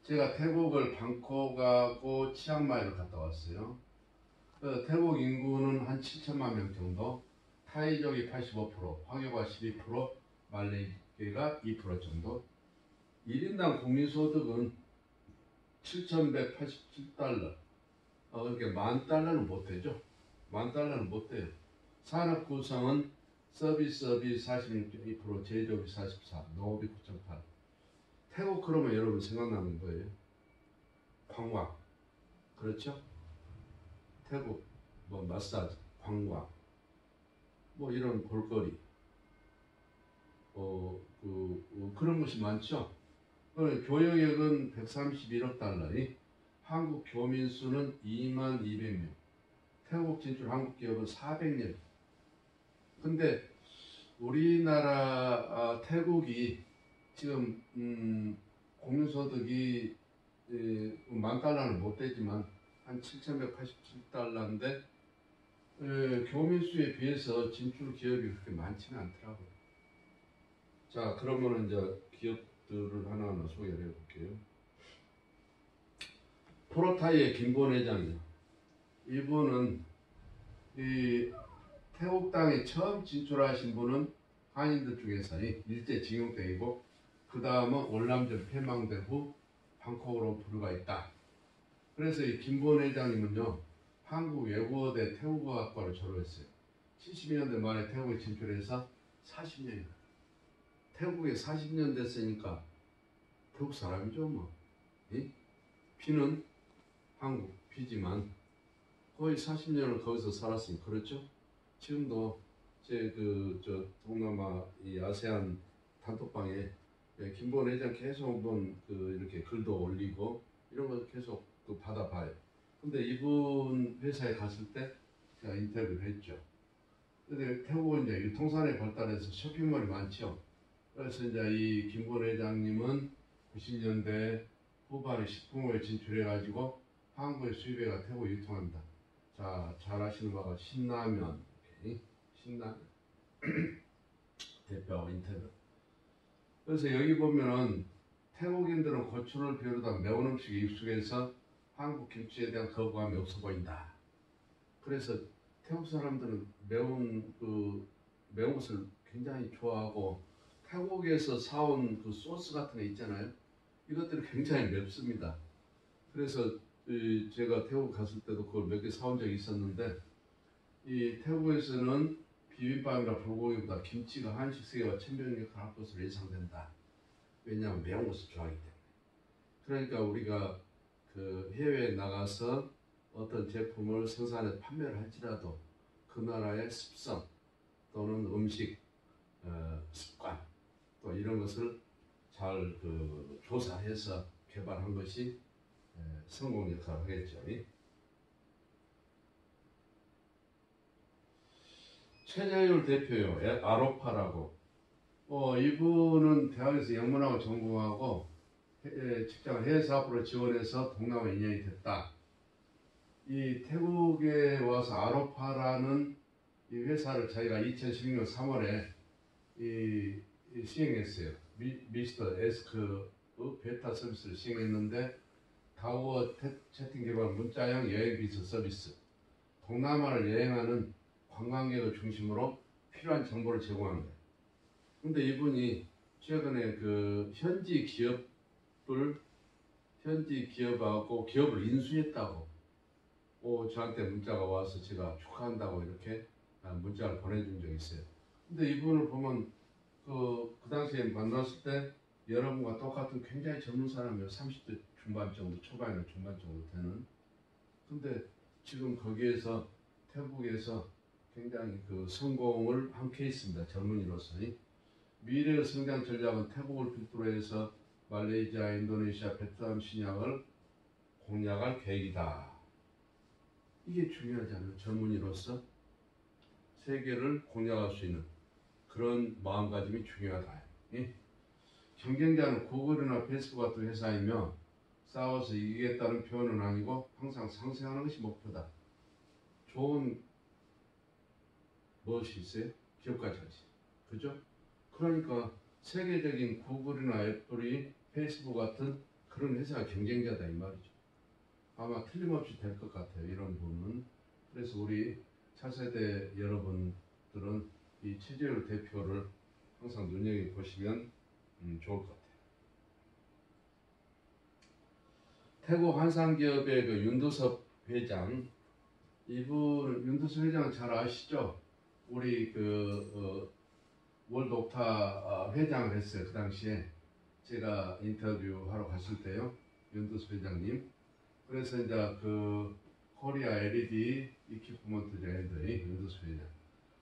Speaker 1: 제가 태국을 방콕하고 치앙마이를 갔다 왔어요. 태국 인구는 한 7천만 명 정도, 타이족이 85%, 화교가 12%, 말레이가 2% 정도. 1인당 국민소득은 7,187달러. 그러니까 $10,000는 못 되죠. $10,000는 못 돼요. 산업 구성은 서비스업이 46.2%, 제조업이 44%, 농업이 9.8%. 태국 그러면 여러분 생각나는 거예요. 관광. 그렇죠? 태국, 마사지, 관광, 이런 볼거리, 그런 것이 많죠. 교역액은 131억 달러, 한국 교민 수는 22,000명, 태국 진출 한국 기업은 400년. 근데 우리나라 태국이 지금 공유소득이 $10,000는 못 되지만 한 7,187달러인데 교민 수에 비해서 진출 기업이 그렇게 많지는 않더라고요. 자, 그러면 이제 기업들을 하나하나 소개를 해볼게요. 프로타이의 김본 회장이요. 이분은 이 태국 땅에 처음 진출하신 분은 한인들 중에서 일제 징용되고 그 다음은 월남전 패망된 후 방콕으로 부류가 있다. 그래서 이 김본 회장님은요, 한국외국어대 태국어학과를 졸업했어요. 70년대 말에 태국에 진출해서 40년이에요. 태국에 40년 됐으니까 태국 사람이죠 뭐. 피는 한국 피지만 거의 40년을 거기서 살았으니 그렇죠. 지금도 제 저 동남아 이 아세안 단톡방에 김본 회장 계속 한번 이렇게 글도 올리고 이런 거 계속 받아봐요. 근데 이분 회사에 갔을 때 제가 인터뷰를 했죠. 근데 태국은 이제 유통산업이 발달해서 쇼핑몰이 많죠. 그래서 이제 이 김본 회장님은 90년대 후반에 식품업에 진출해가지고 한국의 수입회가 태국 유통합니다. 자, 잘 아시는 바가 신라면, 신라면 대표하고 인터뷰. 그래서 여기 보면은 태국인들은 고추를 비롯한 매운 음식에 익숙해서 한국 김치에 대한 거부감이 없어 보인다. 그래서 태국 사람들은 매운 것을 굉장히 좋아하고 태국에서 사온 그 소스 같은 거 있잖아요. 이것들이 굉장히 맵습니다. 그래서 제가 태국 갔을 때도 그걸 몇 개 사온 적이 있었는데 이 태국에서는 비빔밥이나 불고기보다 김치가 한식 세계와 천변 역할을 할 것으로 예상된다. 왜냐하면 매운 것을 좋아하기 때문에. 그러니까 우리가 해외에 나가서 어떤 제품을 생산해서 판매를 할지라도 그 나라의 습성 또는 음식 습관 또 이런 것을 잘 조사해서 개발한 것이 성공 역할을 하겠죠. 최재율 대표요. 아로파라고. 이분은 대학에서 영문학을 전공하고 직장을 해외 사업으로 지원해서 동남아 인연이 됐다. 이 태국에 와서 아로파라는 이 회사를 자기가 2016년 3월에 시행했어요. 미스터 에스크 베타 서비스를 시행했는데 다우어 채팅 개발 문자형 여행 비서 서비스, 동남아를 여행하는 관광객을 중심으로 필요한 정보를 제공하는 거예요. 근데 이분이 최근에 현지 기업하고 기업을 인수했다고 저한테 문자가 와서 제가 축하한다고 이렇게 문자를 보내준 적이 있어요. 근데 이분을 보면 그 당시에 만났을 때 여러분과 똑같은 굉장히 젊은 사람이에요. 30대 중반 정도, 초반이나 중반 정도 되는. 근데 지금 거기에서 태국에서 굉장히 성공을 한 케이스입니다. 젊은이로서. 미래의 성장 전략은 태국을 필두로 해서 말레이시아, 인도네시아, 베트남 신약을 공략할 계획이다. 이게 중요하잖아요. 젊은이로서 세계를 공략할 수 있는 그런 마음가짐이 중요하다. 경쟁자는 구글이나 페이스북 같은 회사이며 싸워서 이기겠다는 표현은 아니고 항상 상생하는 것이 목표다. 좋은 무엇이 있어요? 기업가치. 그죠? 그러니까 세계적인 구글이나 애플이 페이스북 같은 그런 회사가 경쟁자다 이 말이죠. 아마 틀림없이 될 것 같아요. 이런 부분은. 그래서 우리 차세대 여러분들은 이 최재율 대표를 항상 눈여겨보시면 좋을 것 같아요. 태국 한상기업의 윤두섭 회장, 이분 윤두섭 회장은 잘 아시죠? 우리 월드 옥타 회장을 했어요. 그 당시에 제가 인터뷰하러 갔을 때요. 윤두섭 회장님. 그래서 이제 코리아 LED 이퀴프먼트 브랜드의 윤두섭 회장.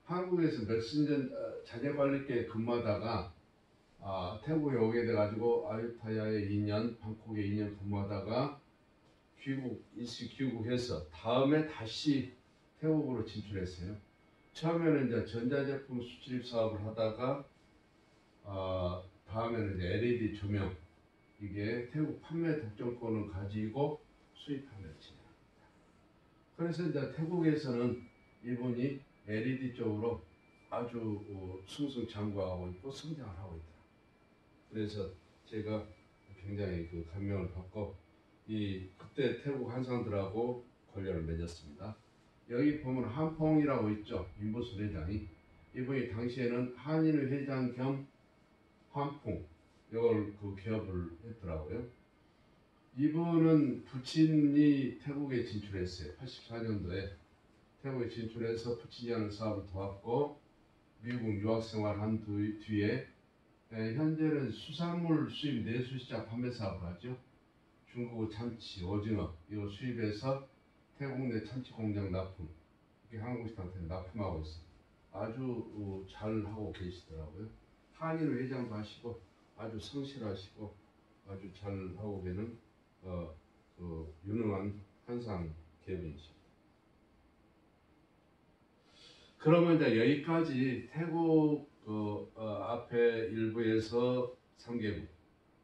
Speaker 1: 한국에서 몇십 년 자재관리계 근무하다가 태국에 오게 돼가지고 아유타야에 2년, 방콕에 2년 근무하다가 일시 귀국해서 다음에 다시 태국으로 진출했어요. 처음에는 이제 전자제품 수출입 사업을 하다가 다음에는 이제 LED 조명 이게 태국 판매 독점권을 가지고 수입 판매를 진행합니다. 그래서 이제 태국에서는 이분이 LED 쪽으로 아주 승승장구하고 있고 성장을 하고 있다. 그래서 제가 굉장히 그 감명을 받고 그때 태국 한상들하고 관련을 맺었습니다. 여기 보면 한퐁이라고 있죠. 임보순 회장이. 이분이 당시에는 한인회 회장 겸 한퐁 이걸 그 기업을 했더라고요. 이분은 부친이 태국에 진출했어요. 84년도에 태국에 진출해서 부친이 하는 사업을 도왔고 미국 유학 생활한 뒤에 현재는 수산물 수입 내수시장 판매 사업을 하죠. 중국 참치, 오징어 이거 수입해서 태국 내 참치 공장 납품, 이게 한국식한테 납품하고 있어요. 아주 잘 하고 계시더라고요. 한인 회장도 하시고 아주 성실하시고 아주 잘 하고 계는 유능한 한상 기업인이십니다. 그러면 이제 여기까지 태국 앞에 1부에서 3개국,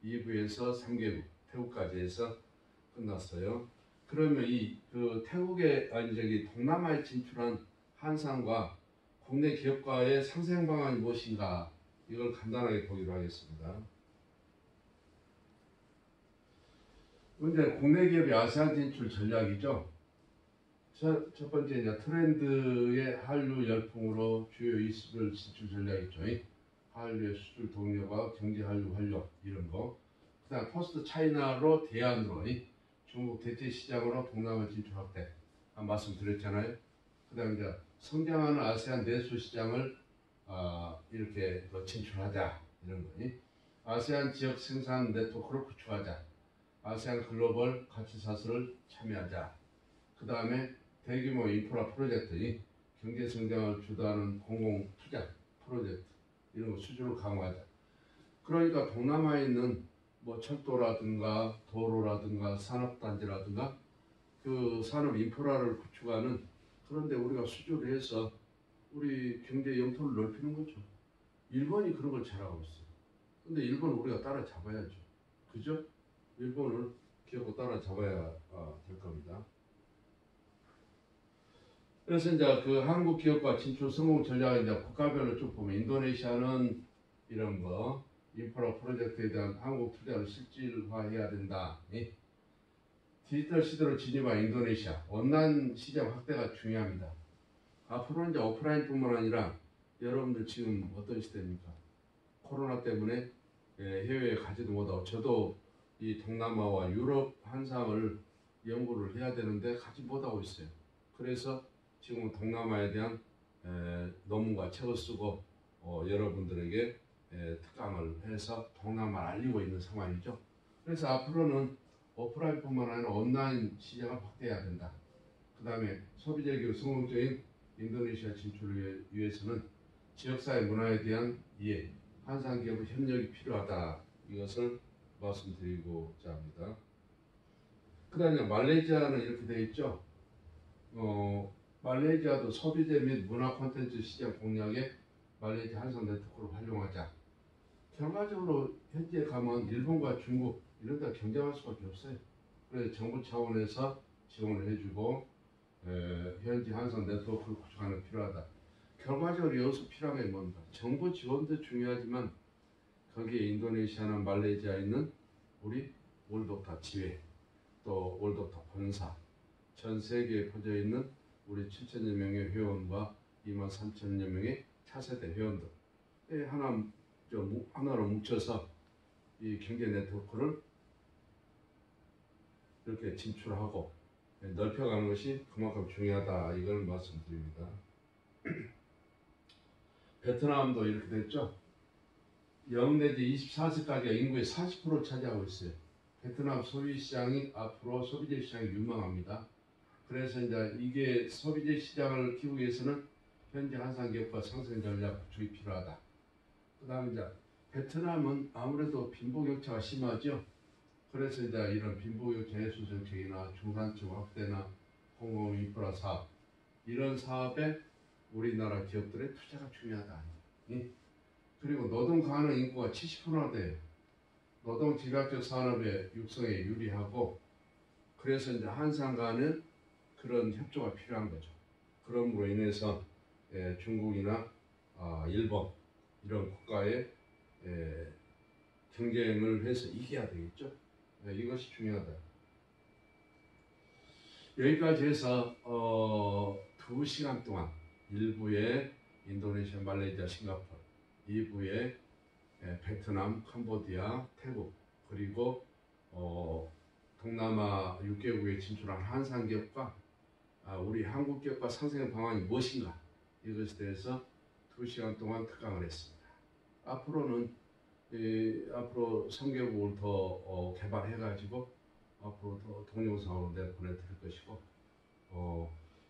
Speaker 1: 2부에서 3개국, 태국까지 해서 끝났어요. 그러면 태국에 동남아에 진출한 한상과 국내 기업과의 상생 방안이 무엇인가 이걸 간단하게 보기로 하겠습니다. 먼저 국내 기업의 아세안 진출 전략이죠. 첫 번째 이제 트렌드의 한류 열풍으로 주요 이슈들 진출 전략이죠. 한류의 수출 동력과 경제 한류 활력 이런 거. 그다음 포스트 차이나로 대안으로 중국 대체 시장으로 동남아 진출 확대 말씀드렸잖아요. 그다음 이제 성장하는 아세안 내수 시장을 이렇게 진출하자 이런 거. 아세안 지역 생산 네트워크를 구축하자. 아세안 글로벌 가치 사슬을 참여하자. 그 다음에 대규모 인프라 프로젝트, 경제 성장을 주도하는 공공 투자 프로젝트 이런 거 수주를 강화하자. 그러니까 동남아에 있는 뭐 철도라든가 도로라든가 산업단지라든가 그 산업 인프라를 구축하는 그런데 우리가 수주를 해서 우리 경제 영토를 넓히는 거죠. 일본이 그런 걸 잘하고 있어요. 근데 일본 우리가 따라잡아야죠. 그죠? 일본을 기업으로 따라잡아야 될 겁니다. 그래서 이제 그 한국 기업과 진출 성공 전략을 이제 국가별로 쭉 보면 인도네시아는 이런 거 인프라 프로젝트에 대한 한국 투자를 실질화해야 된다. 디지털 시대로 진입한 인도네시아 원단 시장 확대가 중요합니다. 앞으로 이제 오프라인뿐만 아니라 여러분들 지금 어떤 시대입니까? 코로나 때문에 해외에 가지도 못하고 저도 이 동남아와 유럽 한상을 연구를 해야 되는데 가지 못하고 있어요. 그래서 지금 동남아에 대한 논문과 책을 쓰고 여러분들에게 특강을 해서 동남아를 알리고 있는 상황이죠. 그래서 앞으로는 오프라인뿐만 아니라 온라인 시장을 확대해야 된다. 그 다음에 소비자기업 성공적인 인도네시아 진출을 위해서는 지역사회 문화에 대한 이해, 한상기업의 협력이 필요하다. 이것을 말씀드리고자 합니다. 그 다음에 말레이시아는 이렇게 되어 있죠. 말레이시아도 소비재 및 문화 콘텐츠 시장 공략에 말레이시아 한상 네트워크를 활용하자. 결과적으로 현재 가면 일본과 중국 이런 데 경쟁할 수밖에 없어요. 그래서 정부 차원에서 지원을 해주고 현지 한상 네트워크를 구축하는 게 필요하다. 결과적으로 여기서 필요한 게 뭡니까? 정부 지원도 중요하지만 거기에 인도네시아나 말레이시아에 있는 우리 월드오타 지회 또 월드오타 본사 전 세계에 퍼져 있는 우리 7천여 명의 회원과 2만 3천여 명의 차세대 회원들 하나로 뭉쳐서 이 경제 네트워크를 이렇게 진출하고 넓혀가는 것이 그만큼 중요하다 이걸 말씀드립니다. 베트남도 이렇게 됐죠. 0 내지 24세까지가 인구의 40%를 차지하고 있어요. 베트남 소비시장이 앞으로 소비재 시장이 유망합니다. 그래서 이제 이게 소비재 시장을 키우기 위해서는 현재 한상기업과 상생 전략 구축이 필요하다. 그 다음에 이제 베트남은 아무래도 빈부격차가 심하죠. 그래서 이제 이런 빈부격차 해소 정책이나 중산층 확대나 공공 인프라 사업 이런 사업에 우리나라 기업들의 투자가 중요하다. 그리고 노동 가능 인구가 70%나 돼요. 노동 집약적 산업의 육성에 유리하고 그래서 이제 한상 간은 그런 협조가 필요한 거죠. 그럼으로 인해서 중국이나 일본 이런 국가의 경쟁을 해서 이겨야 되겠죠. 이것이 중요하다. 여기까지 해서 2시간 동안 1부에 인도네시아, 말레이시아, 싱가포르, 2부에 베트남, 캄보디아, 태국, 그리고 동남아 6개국에 진출한 한산기업과 우리 한국 기업과 상생의 방안이 무엇인가, 이것에 대해서 2시간 동안 특강을 했습니다. 앞으로는 앞으로 3개국을 더 개발해가지고 앞으로 더 동영상으로 내보내드릴 것이고,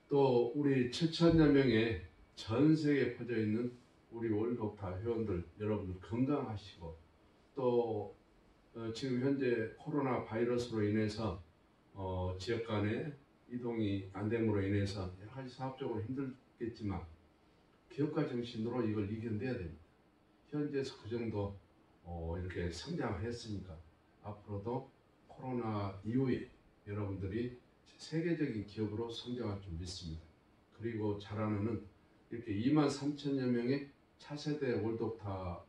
Speaker 1: 또 우리 7천여 명의 전 세계에 퍼져 있는 우리 월드옥타 회원들 여러분들 건강하시고, 또 지금 현재 코로나 바이러스로 인해서 지역 간의 이동이 안 됨으로 인해서 여러 가지 사업적으로 힘들겠지만 기업가 정신으로 이걸 이겨내야 됩니다. 현재에서 그 정도 이렇게 성장을 했으니까 앞으로도 코로나 이후에 여러분들이 세계적인 기업으로 성장할 줄 믿습니다. 그리고 자라나는 이렇게 23,000여 명의 차세대 월드옥타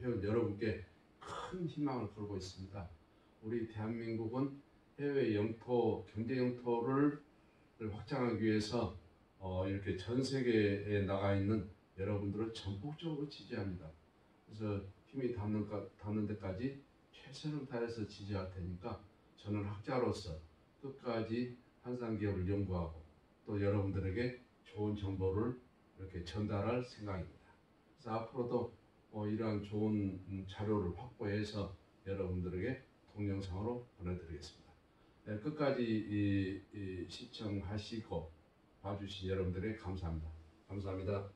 Speaker 1: 회원 여러분께 큰 희망을 걸고 있습니다. 우리 대한민국은 해외 영토, 경제 영토를 확장하기 위해서 이렇게 전 세계에 나가 있는 여러분들을 전폭적으로 지지합니다. 그래서 힘이 닿는 데까지 최선을 다해서 지지할 테니까 저는 학자로서 끝까지 한산기업을 연구하고 또 여러분들에게 좋은 정보를 이렇게 전달할 생각입니다. 그래서 앞으로도 이러한 좋은 자료를 확보해서 여러분들에게 동영상으로 보내드리겠습니다. 끝까지 시청하시고 봐주신 여러분들에게 감사합니다. 감사합니다.